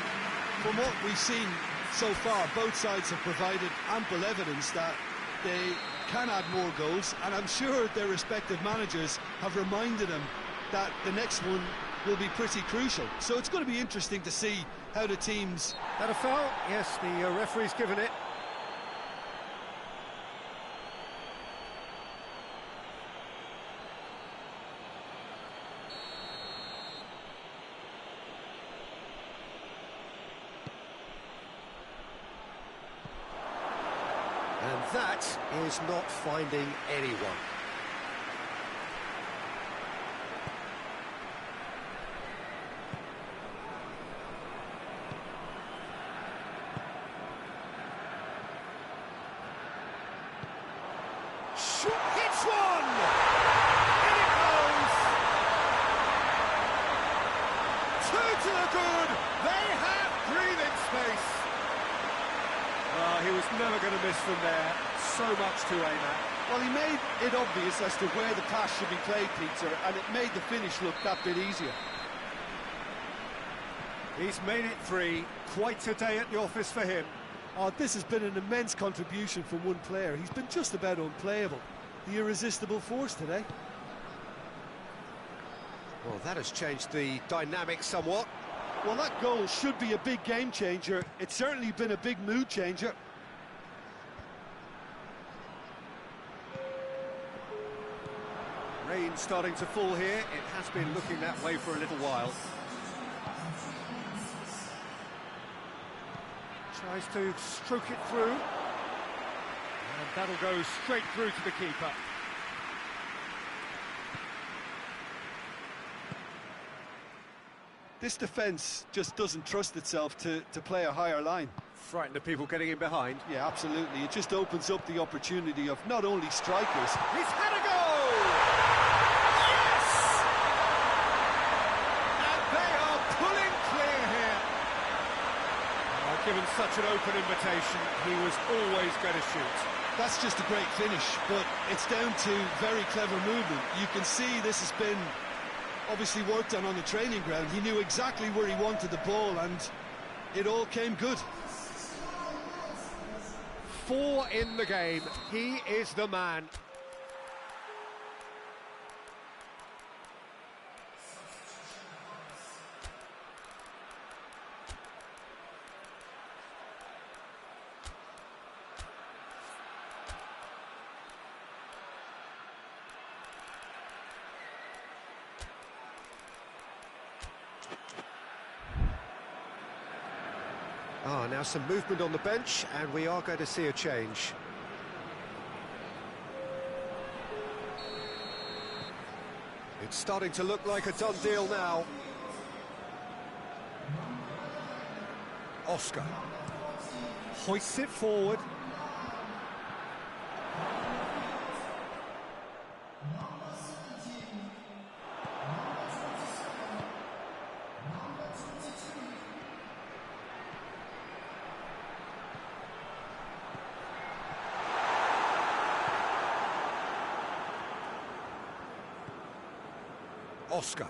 from what we've seen so far, both sides have provided ample evidence that they can add more goals, and I'm sure their respective managers have reminded them that the next one will be pretty crucial. So it's going to be interesting to see how the teams... That a foul? Yes, the referee's given it. And that is not finding anyone. Hits one! In it goes! 2 to the good! They have breathing space! He was never going to miss from there. So much to aim at. Well, he made it obvious as to where the pass should be played, Peter, and it made the finish look that bit easier. He's made it 3. Quite a day at the office for him. Oh, this has been an immense contribution from one player. He's been just about unplayable. The irresistible force today. Well, that has changed the dynamic somewhat. Well, that goal should be a big game changer. It's certainly been a big mood changer. Rain starting to fall here. It has been looking that way for a little while. Tries to stroke it through. And that'll go straight through to the keeper. This defence just doesn't trust itself to play a higher line. Frightened of people getting in behind. Yeah, absolutely. It just opens up the opportunity of not only strikers... He's had a goal! Yes! And they are pulling clear here. Given such an open invitation, he was always going to shoot. That's just a great finish, but it's down to very clever movement. You can see this has been obviously worked on the training ground. He knew exactly where he wanted the ball, and it all came good. 4 in the game. He is the man. Now some movement on the bench, and we are going to see a change. It's starting to look like a done deal now. Oscar hoists it forward. Oscar.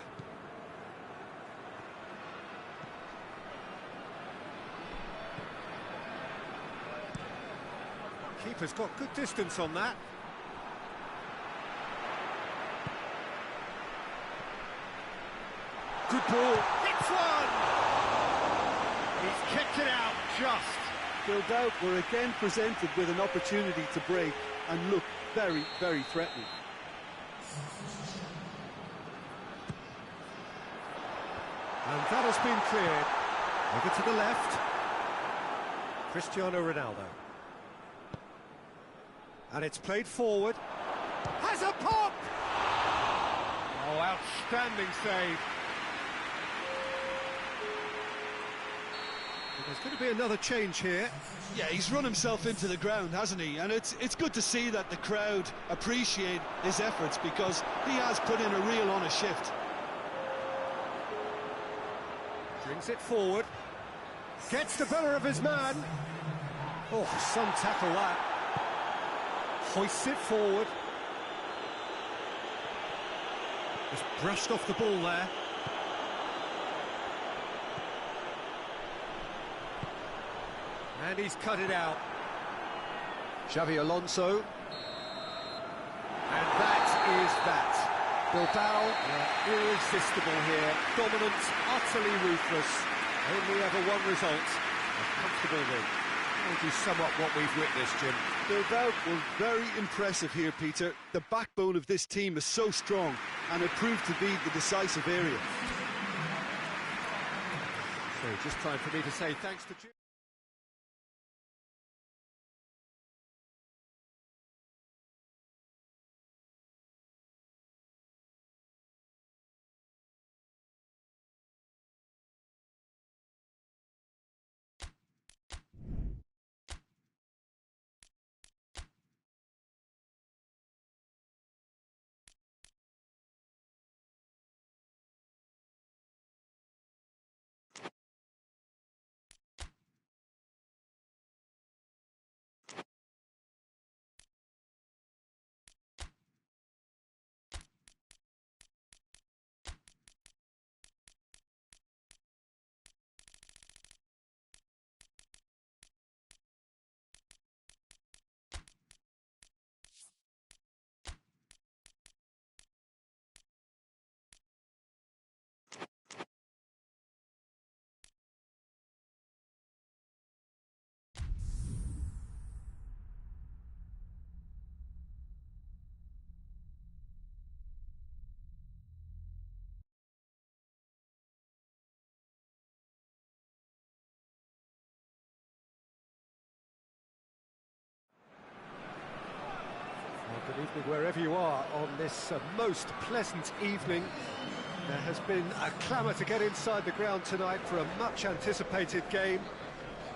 Keeper's got good distance on that. Good ball. Hits one! He's kicked it out just. BILBAO were again presented with an opportunity to break and look very, very threatening. And that has been cleared. Over to the left. Cristiano Ronaldo. And it's played forward. Has a pop! Oh, outstanding save. There's going to be another change here. Yeah, he's run himself into the ground, hasn't he? And it's good to see that the crowd appreciate his efforts, because he has put in a real honest shift. Brings it forward. Gets the better of his man. Oh, some tackle that. Hoists it forward. Just brushed off the ball there. And he's cut it out. Xavi Alonso. And that is that. BILBAO, irresistible here. Dominant, utterly ruthless. Only ever one result. A comfortable win. How would you sum up what we've witnessed, Jim? BILBAO were very impressive here, Peter. The backbone of this team is so strong, and it proved to be the decisive area. So just time for me to say thanks to Jim. Good evening wherever you are on this most pleasant evening. There has been a clamour to get inside the ground tonight for a much anticipated game.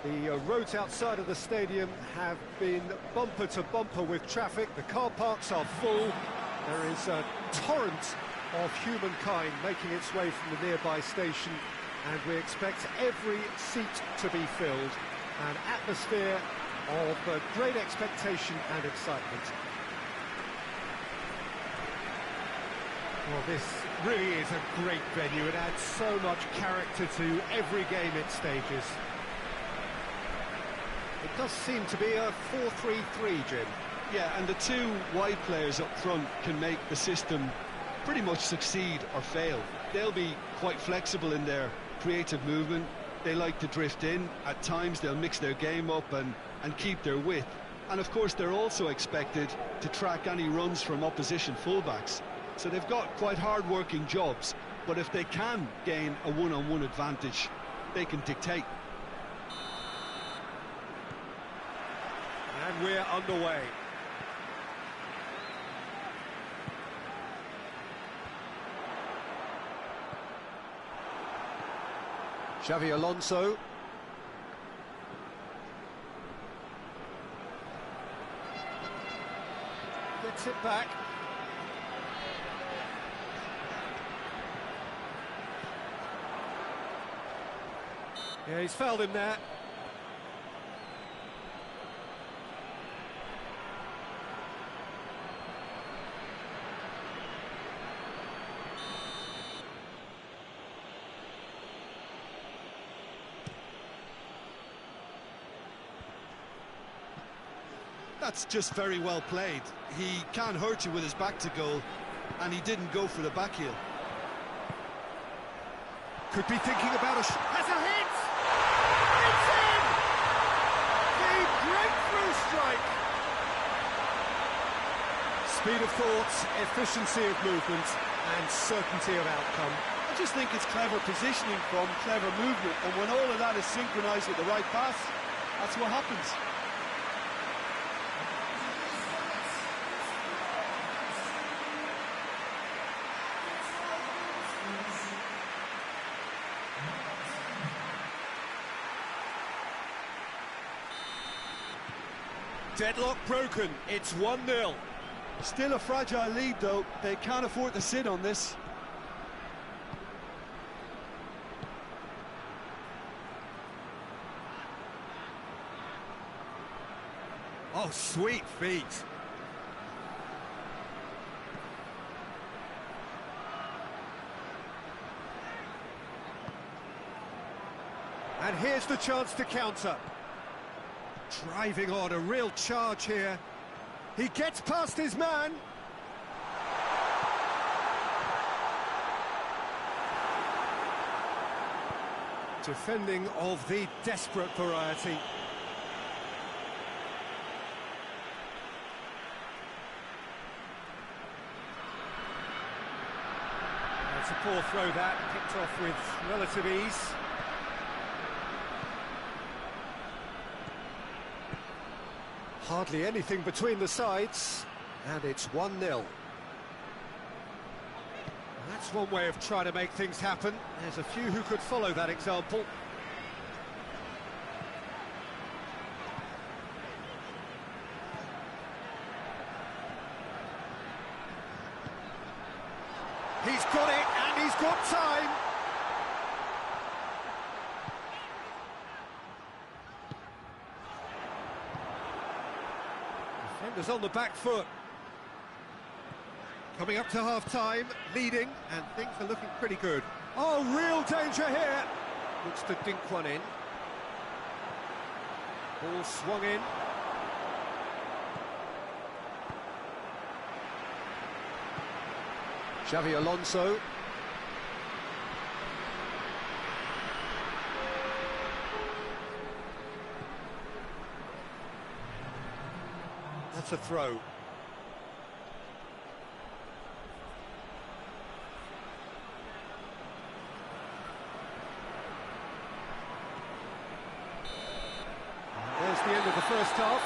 The roads outside of the stadium have been bumper to bumper with traffic. The car parks are full. There is a torrent of humankind making its way from the nearby station, and we expect every seat to be filled. An atmosphere of great expectation and excitement. Well, this really is a great venue. It adds so much character to every game it stages. It does seem to be a 4-3-3, Jim. Yeah, and the two wide players up front can make the system pretty much succeed or fail. They'll be quite flexible in their creative movement. They like to drift in. At times they'll mix their game up and keep their width. And of course they're also expected to track any runs from opposition fullbacks. So they've got quite hard-working jobs, but if they can gain a one-on-one advantage, they can dictate. And we're underway. Xavi Alonso. Gets it back. Yeah, he's fouled him there. That's just very well played. He can't hurt you with his back to goal, and he didn't go for the back heel. Could be thinking about a has a hit! It's in! The breakthrough strike! Speed of thought, efficiency of movement, and certainty of outcome. I just think it's clever positioning from clever movement, and when all of that is synchronised with the right pass, that's what happens. Deadlock broken, it's 1-0. Still a fragile lead, though. They can't afford to sit on this. Oh, sweet feet. And here's the chance to counter. Driving on, a real charge here. He gets past his man. Defending of the desperate variety. That's a poor throw that, picked off with relative ease. Hardly anything between the sides, and it's 1-0. That's one way of trying to make things happen. There's a few who could follow that example. He's got it, and he's got time. Defenders on the back foot. Coming up to half-time, leading, and things are looking pretty good. Oh, real danger here! Looks to dink one in. Ball swung in. Xavi Alonso. That's a throw. There's the end of the first half.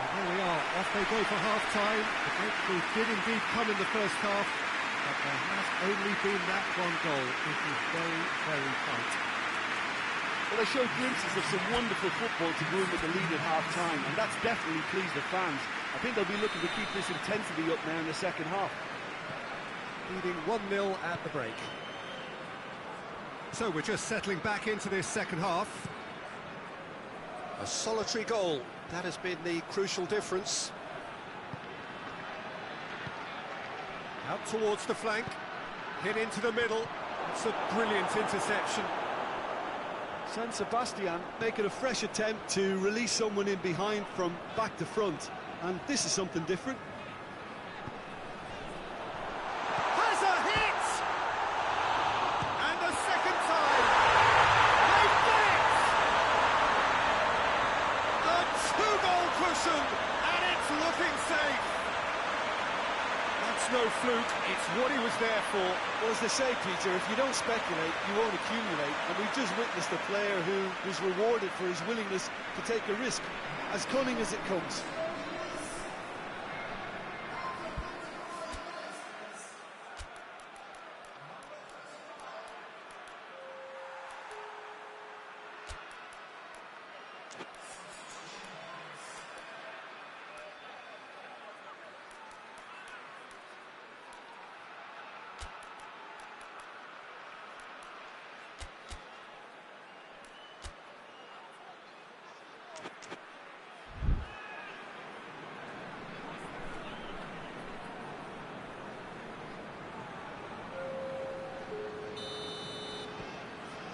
And here we are, off they go for half-time. The breakthrough did indeed come in the first half, but there has only been that one goal. It is very, very tight. Well, they showed glimpses of some wonderful football to go in with the lead at half-time, and that's definitely pleased the fans. I think they'll be looking to keep this intensity up now in the second half. Leading 1-0 at the break. So we're just settling back into this second half. A solitary goal, that has been the crucial difference. Out towards the flank, hit into the middle. It's a brilliant interception. San Sebastian making a fresh attempt to release someone in behind from back to front, and this is something different. Has a hit! And the second time! They've done it! A two-goal cushion, and it's looking safe. That's no fluke, it's what he was there for. Well, as they say, Peter, if you don't speculate, you won't accumulate, and we've just witnessed a player who was rewarded for his willingness to take a risk, as cunning as it comes.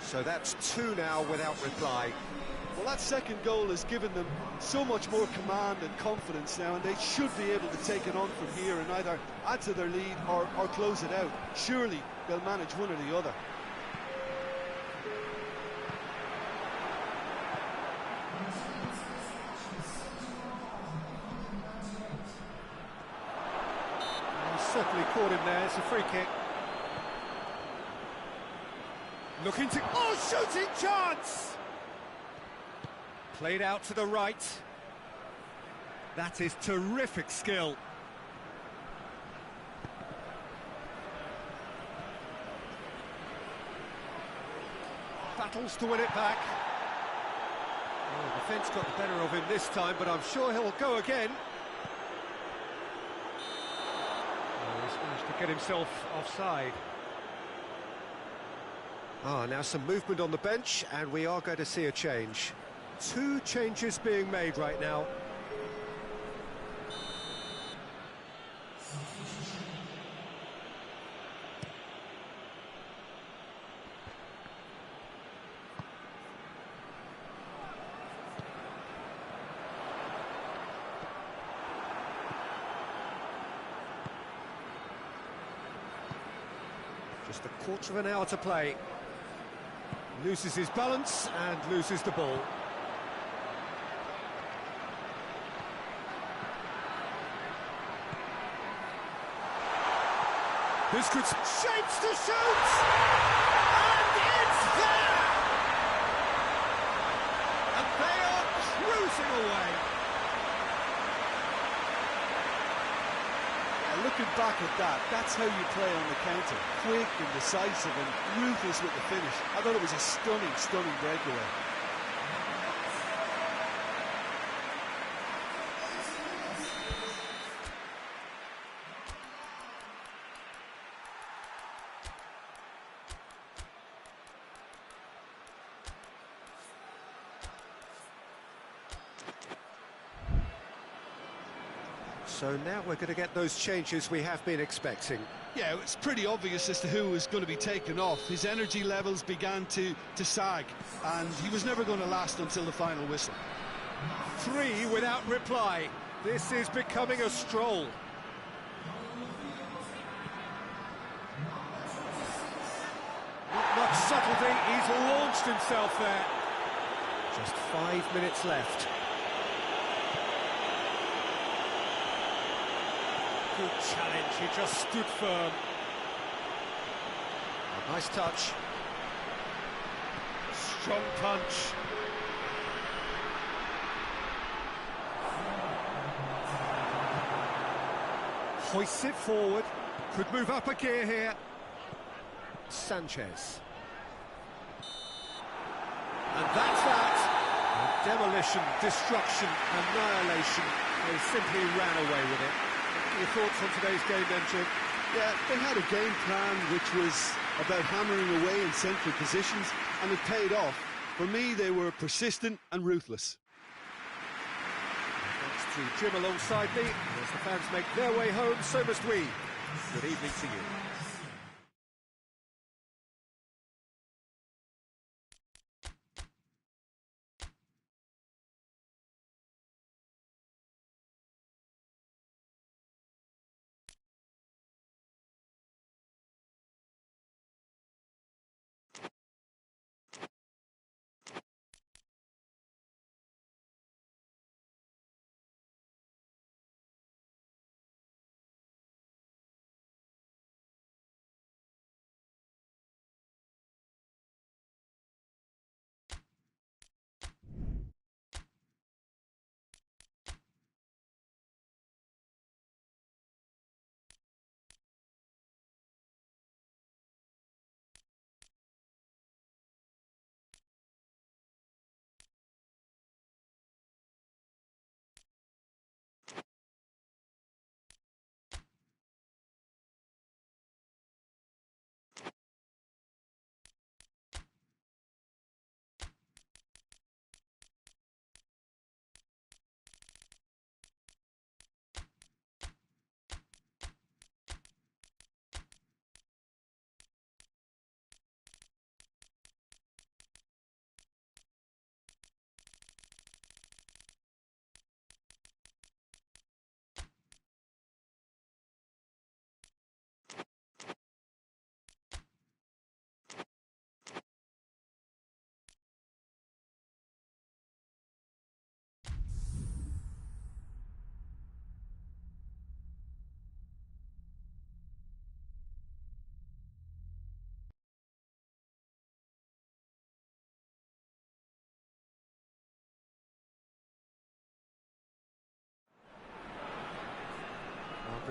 So that's two now without reply. Well, that second goal has given them so much more command and confidence now, and they should be able to take it on from here and either add to their lead or close it out. Surely they'll manage one or the other. Certainly caught him there. It's a free kick. Looking to... Oh, shooting chance! Played out to the right. That is terrific skill. Battles to win it back. Oh, the defence got the better of him this time, but I'm sure he'll go again. To get himself offside. Now some movement on the bench, and we are going to see a change. 2 changes being made right now. Just a quarter of an hour to play. Loses his balance and loses the ball. This could... Shapes to shoot! And it's there! And they are cruising away. Looking back at that, that's how you play on the counter. Quick and decisive and ruthless with the finish. I thought it was a stunning, stunning breakaway. So now we're going to get those changes we have been expecting. Yeah, it's pretty obvious as to who was going to be taken off. His energy levels began to sag, and he was never going to last until the final whistle. 3 without reply. This is becoming a stroll. Not much subtlety, he's launched himself there. Just 5 minutes left. Good challenge, he just stood firm. A nice touch. Strong punch. Hoists it forward. Could move up a gear here. Sanchez. And that's that. Demolition, destruction, annihilation. They simply ran away with it. Your thoughts on today's game then, Jim? Yeah, they had a game plan which was about hammering away in central positions, and it paid off. For me, they were persistent and ruthless. Thanks to Jim alongside me. As the fans make their way home, so must we. Good evening to you.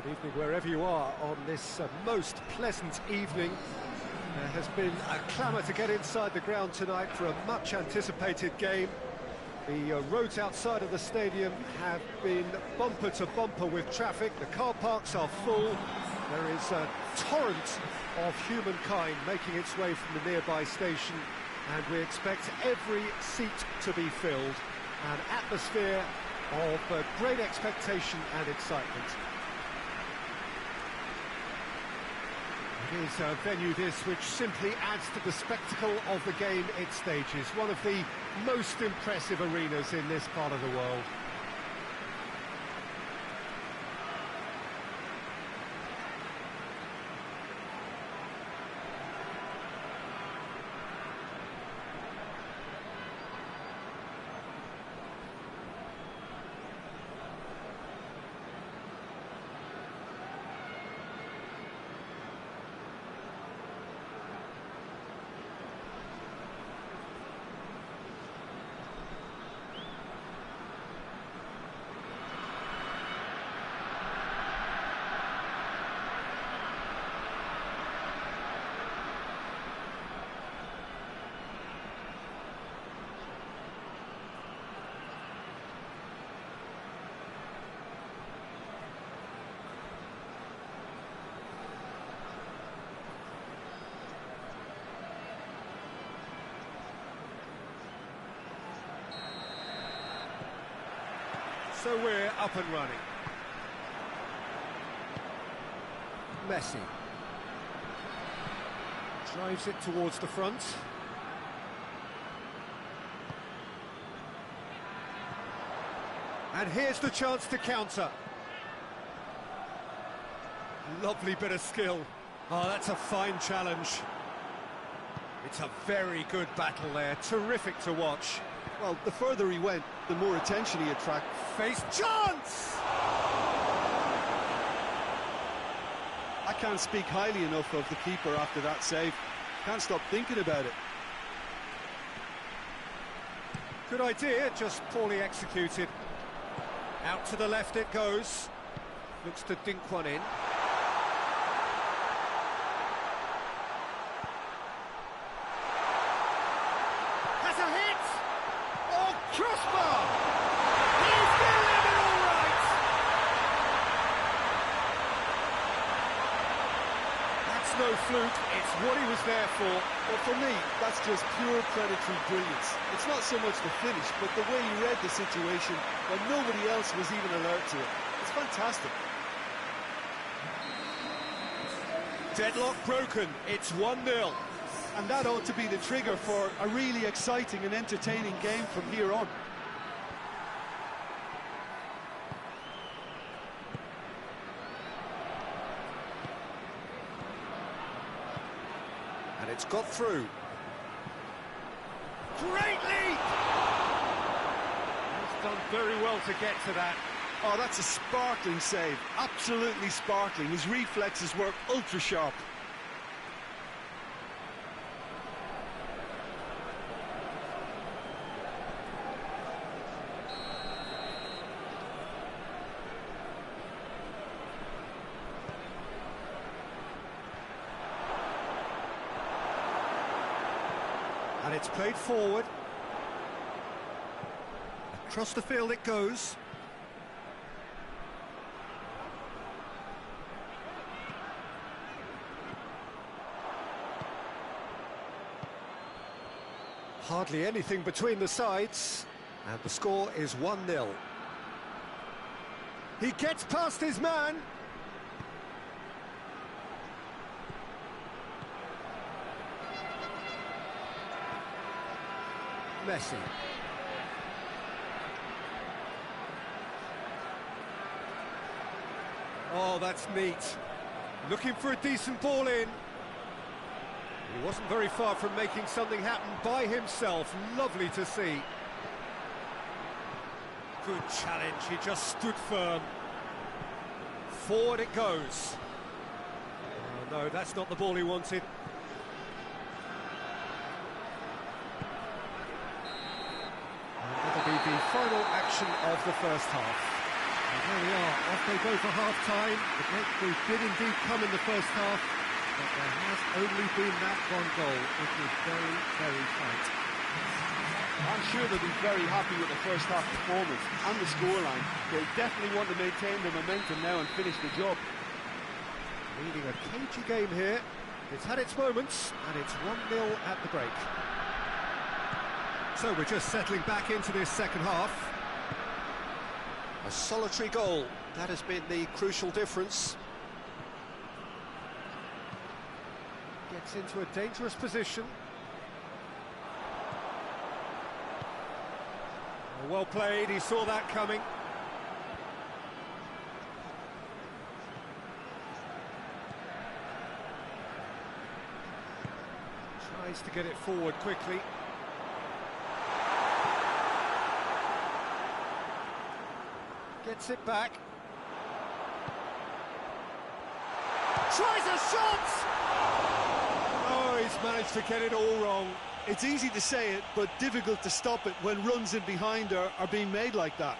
Good evening wherever you are on this most pleasant evening. There has been a clamour to get inside the ground tonight for a much-anticipated game. The roads outside of the stadium have been bumper to bumper with traffic. The car parks are full. There is a torrent of humankind making its way from the nearby station, and we expect every seat to be filled. An atmosphere of great expectation and excitement. It is a venue which simply adds to the spectacle of the game it stages. One of the most impressive arenas in this part of the world. So we're up and running. Messi drives it towards the front. And here's the chance to counter. Lovely bit of skill. Oh, that's a fine challenge. It's a very good battle there. Terrific to watch. Well, the further he went, the more attention he attracted. Face chance! I can't speak highly enough of the keeper after that save. Can't stop thinking about it. Good idea, just poorly executed. Out to the left it goes. Looks to dink one in. Has a hit! Oh, crossbar! He's delivered all right! That's no fluke, it's what he was there for. But for me, that's just pure predatory brilliance. It's not so much the finish, but the way he read the situation when nobody else was even alert to it. It's fantastic. Deadlock broken, it's 1-0. And that ought to be the trigger for a really exciting and entertaining game from here on. And it's got through. Great leap! He's done very well to get to that. Oh, that's a sparkling save. Absolutely sparkling. His reflexes work ultra sharp. And it's played forward. Across the field it goes. Hardly anything between the sides, and the score is 1-0. He gets past his man. Messi. Oh, that's neat. Looking for a decent ball in. He wasn't very far from making something happen by himself. Lovely to see. Good challenge, he just stood firm. Forward it goes. Oh, no, that's not the ball he wanted. And that'll be the final action of the first half. And there we are, off they go for half-time. The breakthrough did indeed come in the first half, but there has only been that one goal. It was very, very tight. I'm sure they'll be very happy with the first half performance and the scoreline. They definitely want to maintain their momentum now and finish the job. Leading a cagey game here. It's had its moments, and it's 1-0 at the break. So we're just settling back into this second half. A solitary goal, that has been the crucial difference. Gets into a dangerous position. Well played, he saw that coming. Tries to get it forward quickly. Gets it back. Tries a shot! Oh, he's managed to get it all wrong. It's easy to say it, but difficult to stop it when runs in behind are being made like that.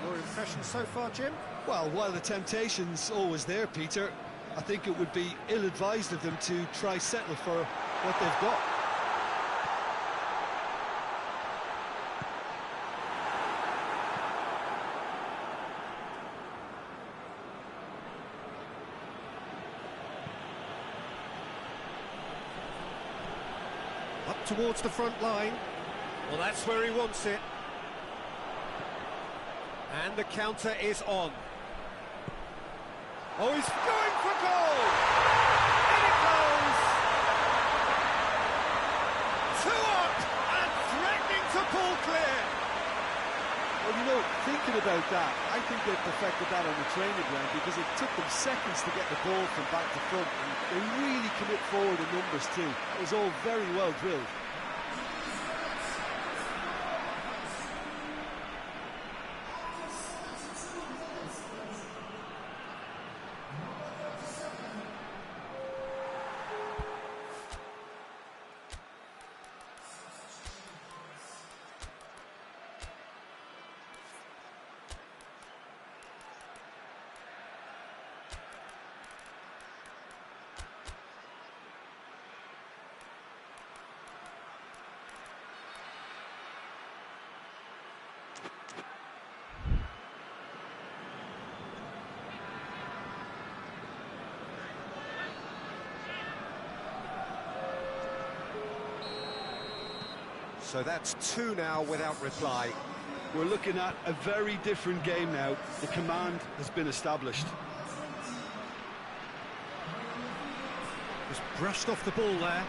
Your impression so far, Jim? Well, while the temptation's always there, Peter, I think it would be ill-advised of them to try settle for what they've got. Up towards the front line. Well, that's where he wants it. And the counter is on. Oh, he's going for goal! In it goes! 2 up and threatening to pull clear. Well, you know, thinking about that, I think they perfected that on the training ground because it took them seconds to get the ball from back to front, and they really commit forward in numbers too. It was all very well drilled. So that's 2 now without reply. We're looking at a very different game now. The command has been established. Just brushed off the ball there.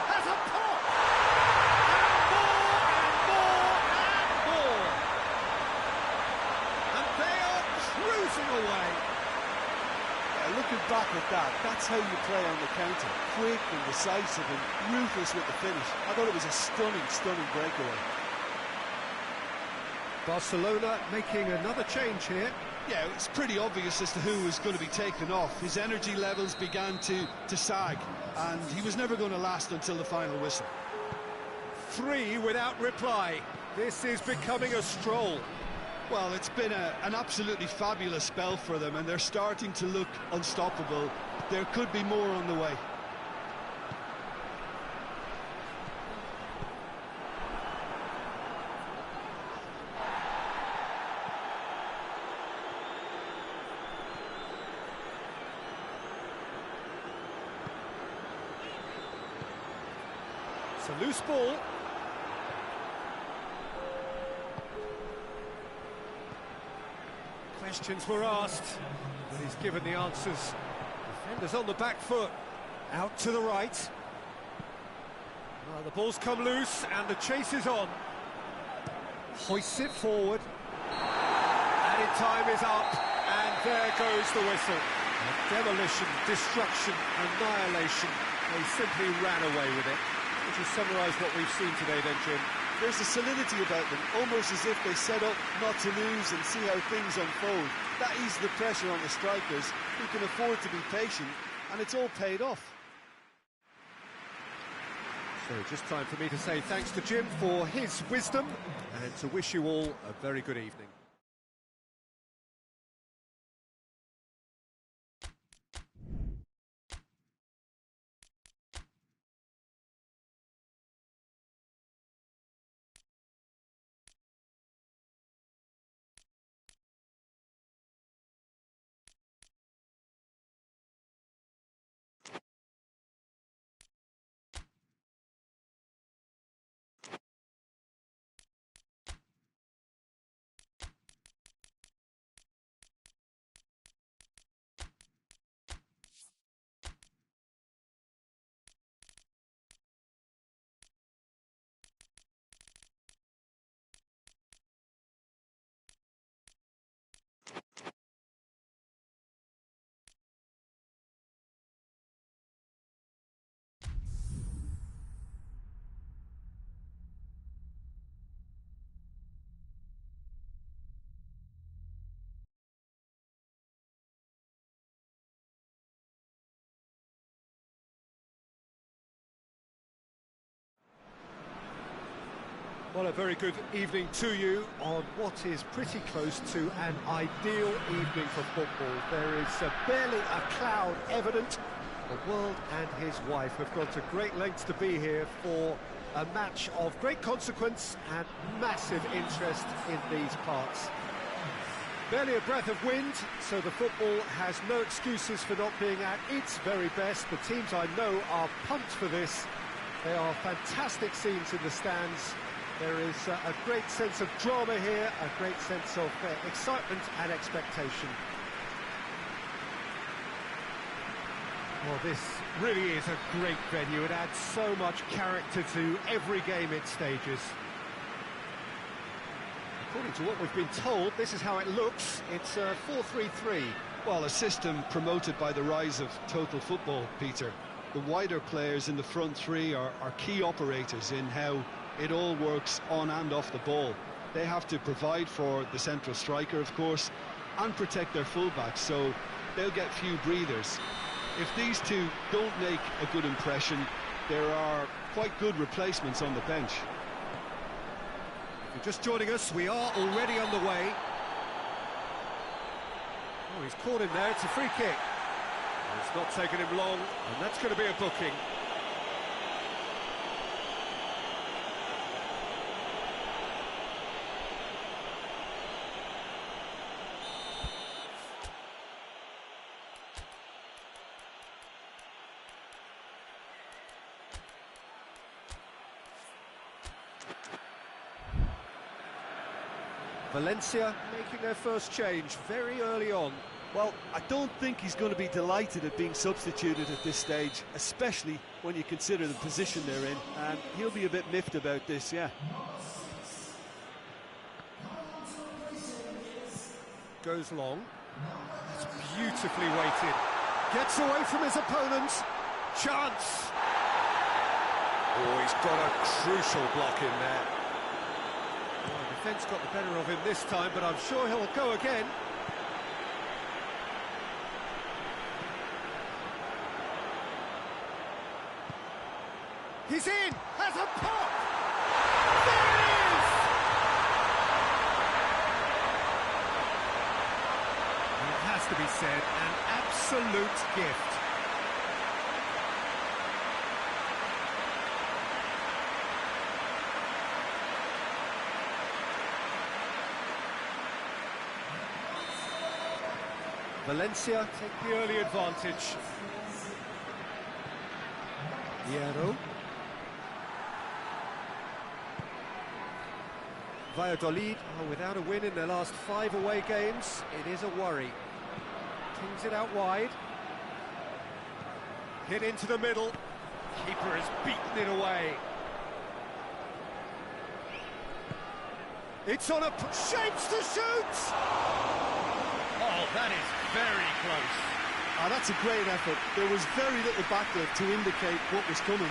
Has a pop! And more! And they are cruising away. Looking back at that, that's how you play on the counter. Quick and decisive and ruthless with the finish. I thought it was a stunning, stunning breakaway. Barcelona making another change here. Yeah, it's pretty obvious as to who was going to be taken off. His energy levels began to sag, and he was never going to last until the final whistle. 3 without reply. This is becoming a stroll. Well, it's been an absolutely fabulous spell for them, and they're starting to look unstoppable. There could be more on the way. It's a loose ball. Questions were asked, but he's given the answers. Defenders on the back foot, out to the right. Well, the ball's come loose and the chase is on. Hoists it forward. Added time is up, and there goes the whistle. Demolition, destruction, annihilation. They simply ran away with it. Would you summarise what we've seen today then, Jim? There's a solidity about them, almost as if they set up not to lose and see how things unfold. That eases the pressure on the strikers, who can afford to be patient, and it's all paid off. So just time for me to say thanks to Jim for his wisdom and to wish you all a very good evening. Well, a very good evening to you on what is pretty close to an ideal evening for football. There is barely a cloud evident. The world and his wife have gone to great lengths to be here for a match of great consequence and massive interest in these parts. Barely a breath of wind, so the football has no excuses for not being at its very best. The teams I know are pumped for this. They are fantastic scenes in the stands. There is a great sense of drama here, a great sense of excitement and expectation. Well, this really is a great venue. It adds so much character to every game it stages. According to what we've been told, this is how it looks. It's 4-3-3. Well, a system promoted by the rise of total football, Peter. The wider players in the front three are key operators in how it all works on and off the ball. They have to provide for the central striker, of course, and protect their fullbacks, so they'll get few breathers. If these two don't make a good impression, there are quite good replacements on the bench. If you're just joining us, we are already underway. Oh, he's caught him there, it's a free kick. It's not taken him long, and that's going to be a booking. Valencia making their first change very early on. Well, I don't think he's going to be delighted at being substituted at this stage, especially when you consider the position they're in, and he'll be a bit miffed about this, yeah. Goes long. It's beautifully weighted. Gets away from his opponent. Chance! Oh, he's got a crucial block in there. Well, the defence got the better of him this time, but I'm sure he'll go again. He's in! Has a pop! There it is! It has to be said, an absolute gift. Valencia take the early advantage. Hierro. Valladolid are without a win in their last 5 away games. It is a worry. Kings it out wide. Hit into the middle. Keeper has beaten it away. It's on a... shapes to shoot! Oh, that is very close. Oh, that's a great effort. There was very little backlift to indicate what was coming.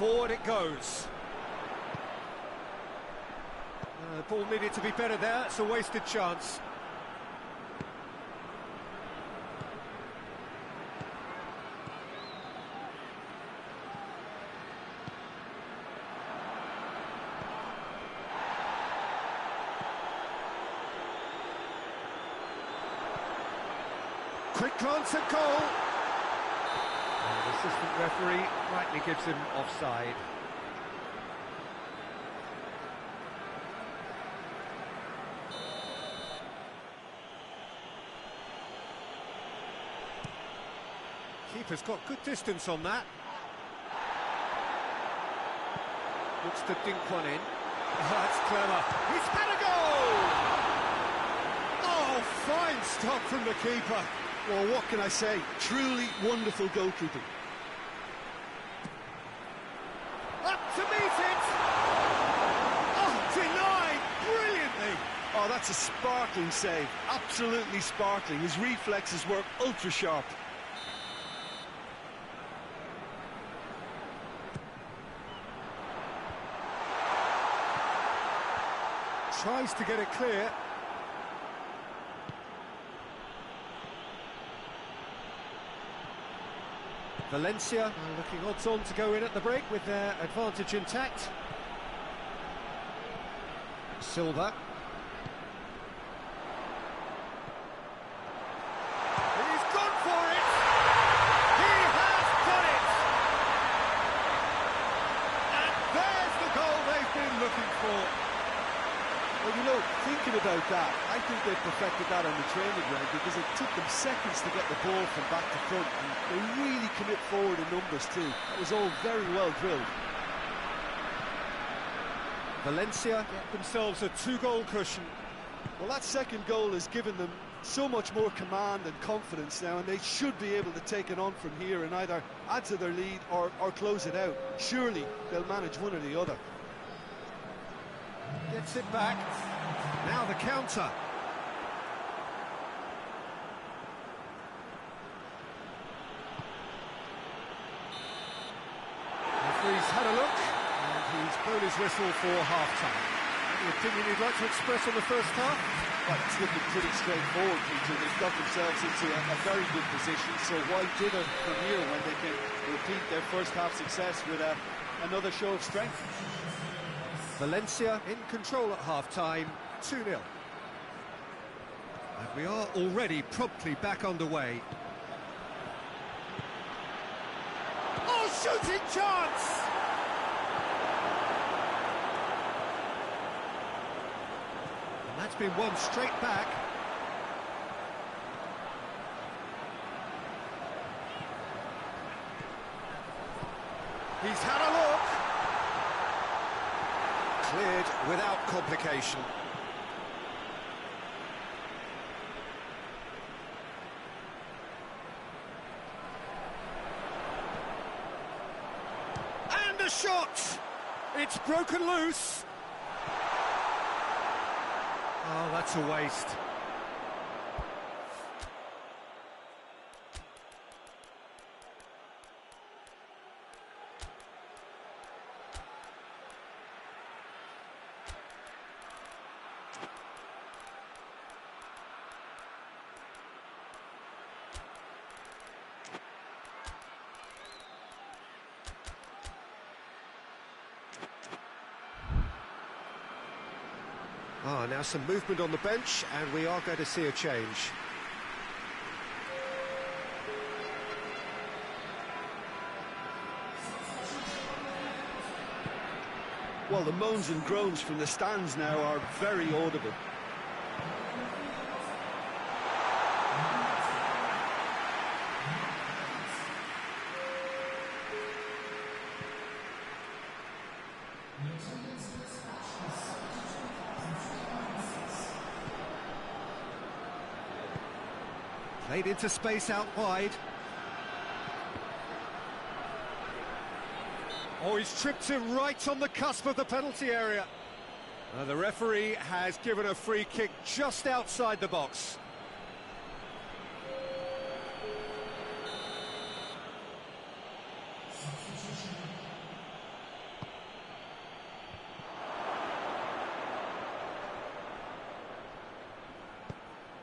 Forward it goes. The ball needed to be better there. It's a wasted chance. Quick glance at goal. And the assistant referee rightly gives him offside. Keeper's got good distance on that. Looks to dink one in. Oh, that's clever. He's had a goal! Oh, fine stop from the keeper. Well, what can I say? Truly wonderful goalkeeping. Up to meet it! Oh, denied brilliantly! Oh, that's a sparkling save. Absolutely sparkling. His reflexes were ultra sharp. Tries to get it clear. Valencia looking odds on to go in at the break with their advantage intact. Silva. He's gone for it! He has got it! And there's the goal they've been looking for. Well, you know, thinking about that, I think they perfected that on the training ground because it took them seconds to get the ball from back to front, and they really commit forward in numbers too. That was all very well drilled. Valencia get themselves a 2-goal cushion. Well, that second goal has given them so much more command and confidence now, and they should be able to take it on from here and either add to their lead or close it out. Surely they'll manage one or the other. Gets it back. Now the counter. Referee's had a look, and he's blown his whistle for half-time. Any opinion you'd like to express on the first half? Well, it's looking pretty straightforward, Peter. They've got themselves into a very good position, so why dither from here when they can repeat their first half success with another show of strength? Valencia in control at half-time, 2-0. And we are already promptly back underway. Oh, shooting chance! And that's been won straight back. He's had a look. Cleared without complication. And a shot! It's broken loose. Oh, that's a waste. Now some movement on the bench, and we are going to see a change. Well, the moans and groans from the stands now are very audible. Played into space out wide. Oh, he's tripped him right on the cusp of the penalty area. The referee has given a free kick just outside the box.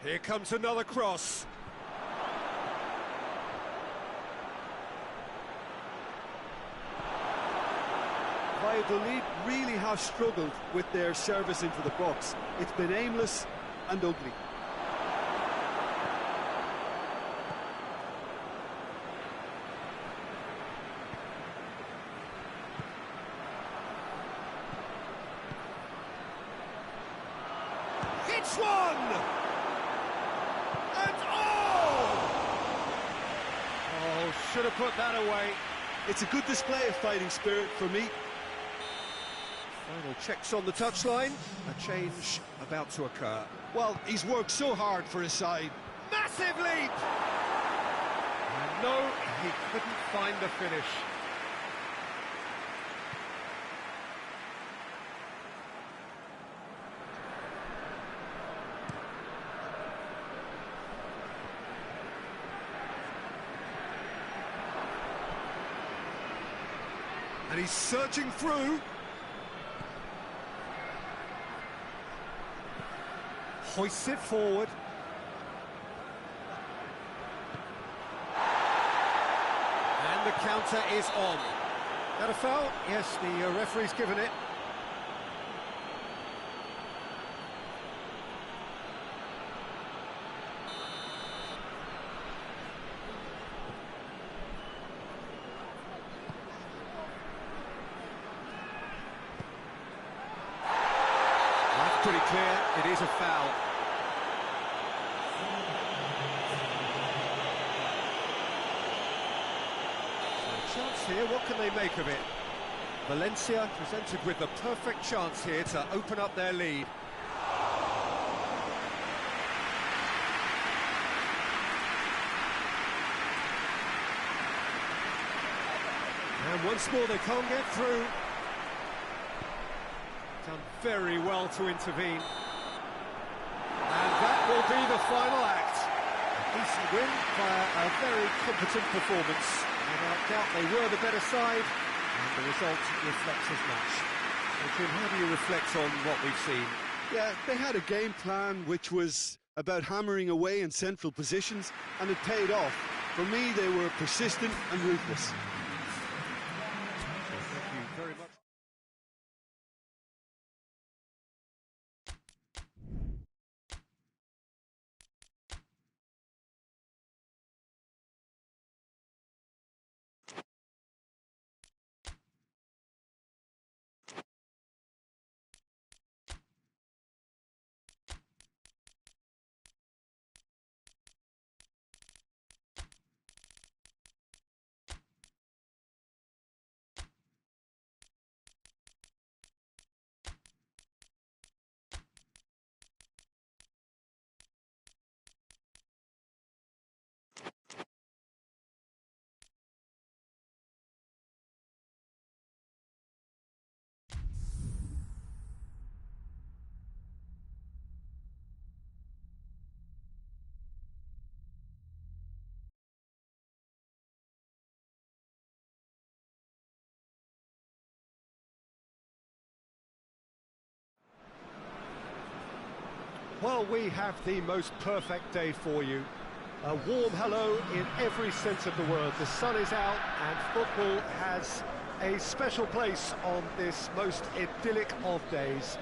Here comes another cross. Valladolid really have struggled with their service into the box. It's been aimless and ugly. Hits one! And oh, should have put that away. It's a good display of fighting spirit for me. Final checks on the touchline. A change about to occur. Well, he's worked so hard for his side. Massive leap! And no, he couldn't find the finish. And he's surging through. Hoists it forward. And the counter is on. That a foul? Yes, the referee's given it. Pretty clear, it is a foul. So a chance here, what can they make of it? Valencia presented with the perfect chance here to open up their lead. And once more they can't get through. Done very well to intervene. And that will be the final act. A decent win via a very competent performance. Without doubt they were the better side, and the result reflects as much. So Jim, how do you reflect on what we've seen? Yeah, they had a game plan which was about hammering away in central positions, and it paid off. For me, they were persistent and ruthless. Thank you very much. Well, we have the most perfect day for you. A warm hello in every sense of the word. The sun is out and football has a special place on this most idyllic of days.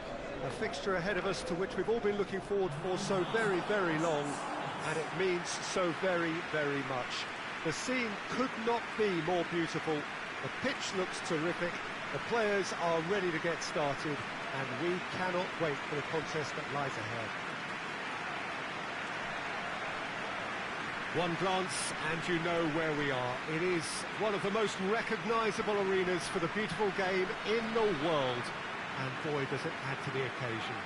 A fixture ahead of us to which we've all been looking forward for so very, very long, and it means so very, very much. The scene could not be more beautiful. The pitch looks terrific. The players are ready to get started, and we cannot wait for the contest that lies ahead. One glance and you know where we are. It is one of the most recognisable arenas for the beautiful game in the world. And boy, does it add to the occasion.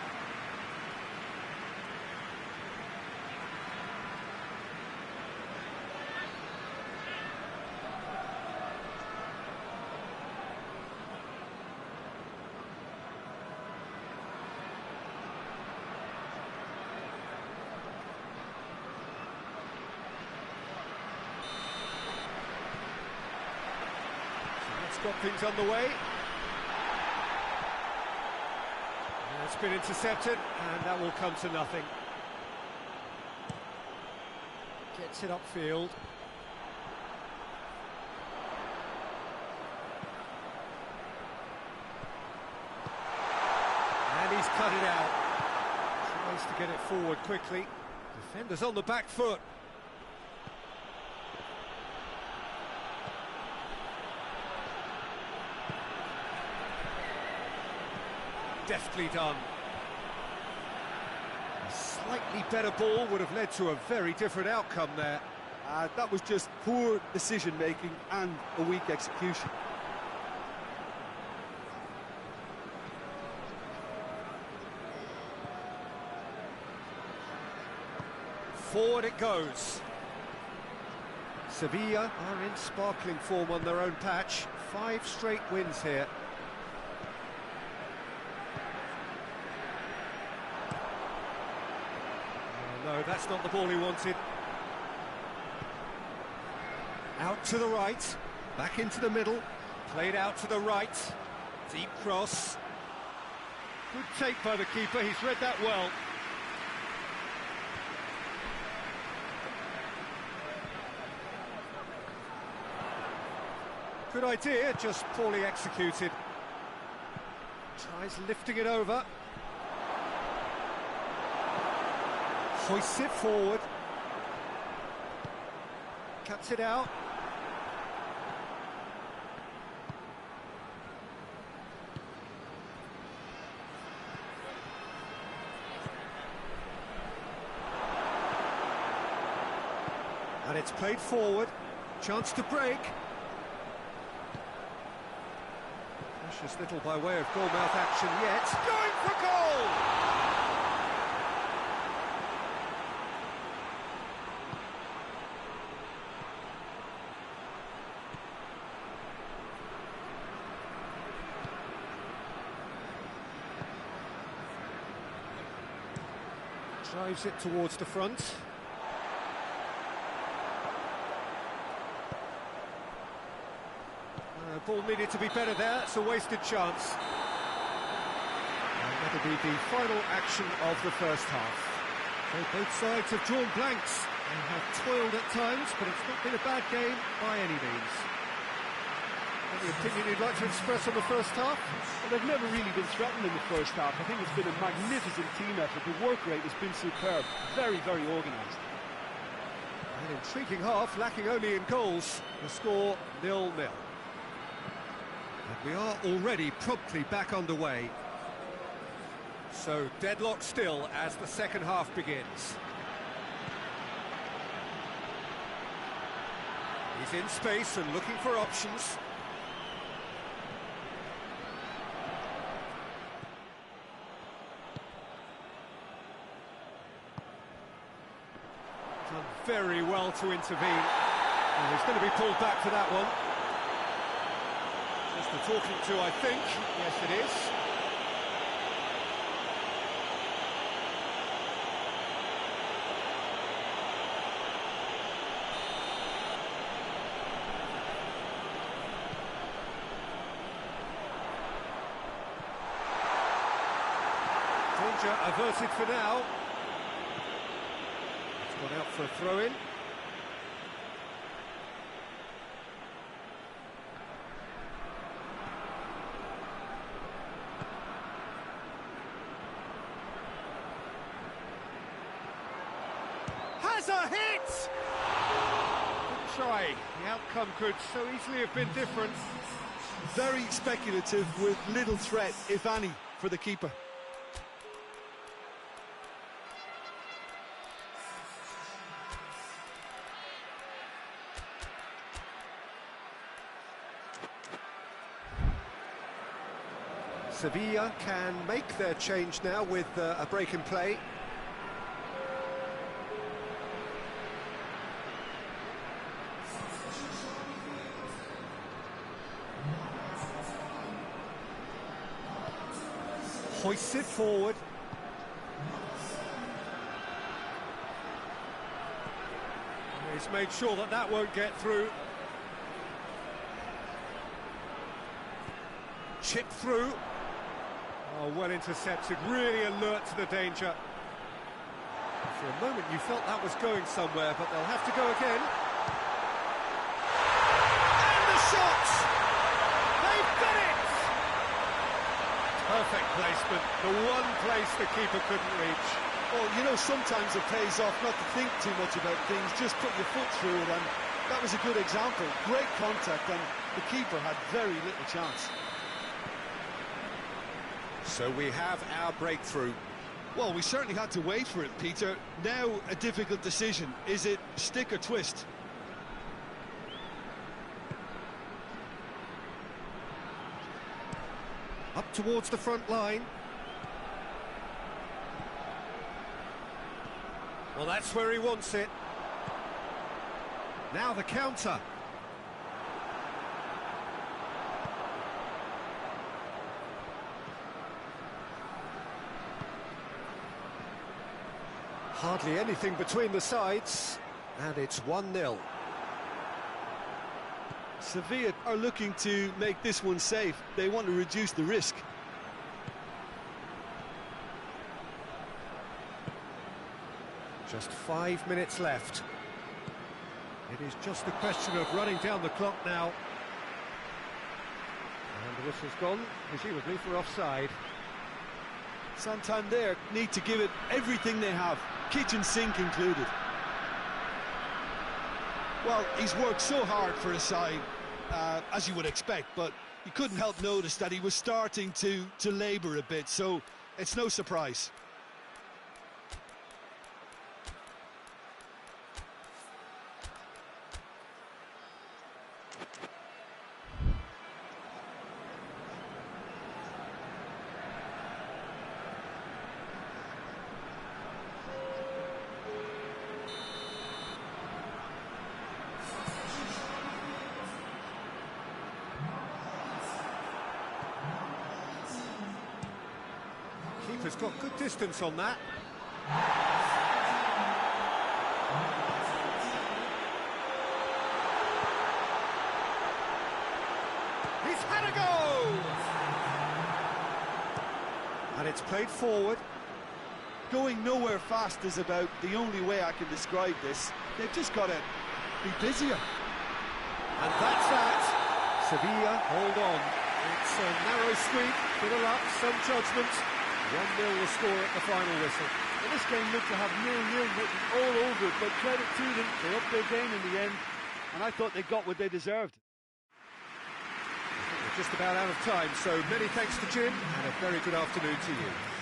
Got things underway. It's been intercepted, and that will come to nothing. Gets it upfield. And he's cut it out. Tries to get it forward quickly. Defender's on the back foot. Deftly done. A slightly better ball would have led to a very different outcome there. That was just poor decision-making and a weak execution. Forward it goes. Sevilla are in sparkling form on their own patch. 5 straight wins here. Oh, no, that's not the ball he wanted. Out to the right, back into the middle, played out to the right. Deep cross. Good take by the keeper, he's read that well. Good idea, just poorly executed. Tries lifting it over. Hoists it forward. Cuts it out. And it's played forward. Chance to break. Precious little by way of goalmouth action yet. Going for goal! Drives it towards the front. Ball needed to be better there, it's a wasted chance. And that'll be the final action of the first half. So both sides have drawn blanks and have toiled at times, but it's not been a bad game by any means. Any opinion you'd like to express on the first half? Well, they've never really been threatened in the first half. I think it's been a magnificent team effort. The work rate has been superb. Very, very organised. An intriguing half, lacking only in goals. The score 0-0. And we are already promptly back underway. So deadlock still as the second half begins. He's in space and looking for options. Done very well to intervene. And he's going to be pulled back for that one. Just the talking to, I think. Yes, it is. Danger averted for now. It's gone out for a throw-in. Has a hit! Good try. The outcome could so easily have been different. Very speculative with little threat, if any, for the keeper. Sevilla can make their change now with a break in play. Hoists it forward. He's made sure that that won't get through. Chip through. Oh, well intercepted, really alert to the danger. For a moment you felt that was going somewhere, but they'll have to go again. And the shot! They've got it! Perfect placement, the one place the keeper couldn't reach. Well, you know, sometimes it pays off not to think too much about things, just put your foot through it, and that was a good example. Great contact, and the keeper had very little chance. So we have our breakthrough. Well, we certainly had to wait for it, Peter. Now a difficult decision. Is it stick or twist? Up towards the front line. Well, that's where he wants it. Now the counter. Hardly anything between the sides, and it's 1-0. Sevilla are looking to make this one safe. They want to reduce the risk. Just 5 minutes left. It is just a question of running down the clock now. And the whistle's gone, presumably for offside. Santander need to give it everything they have, kitchen sink included. Well, he's worked so hard for his side, as you would expect, but you couldn't help notice that he was starting to labour a bit, so it's no surprise. Keeper's got good distance on that. He's had a go! And it's played forward. Going nowhere fast is about the only way I can describe this. They've just got to be busier. And that's that. Sevilla hold on. It's a narrow squeak, bit of luck, some judgment. 1-0 the score at the final whistle. Well, this game looked to have 0-0 written all over it, but credit to them, they upped their game in the end, and I thought they got what they deserved. I think we're just about out of time, so many thanks to Jim, and a very good afternoon to you.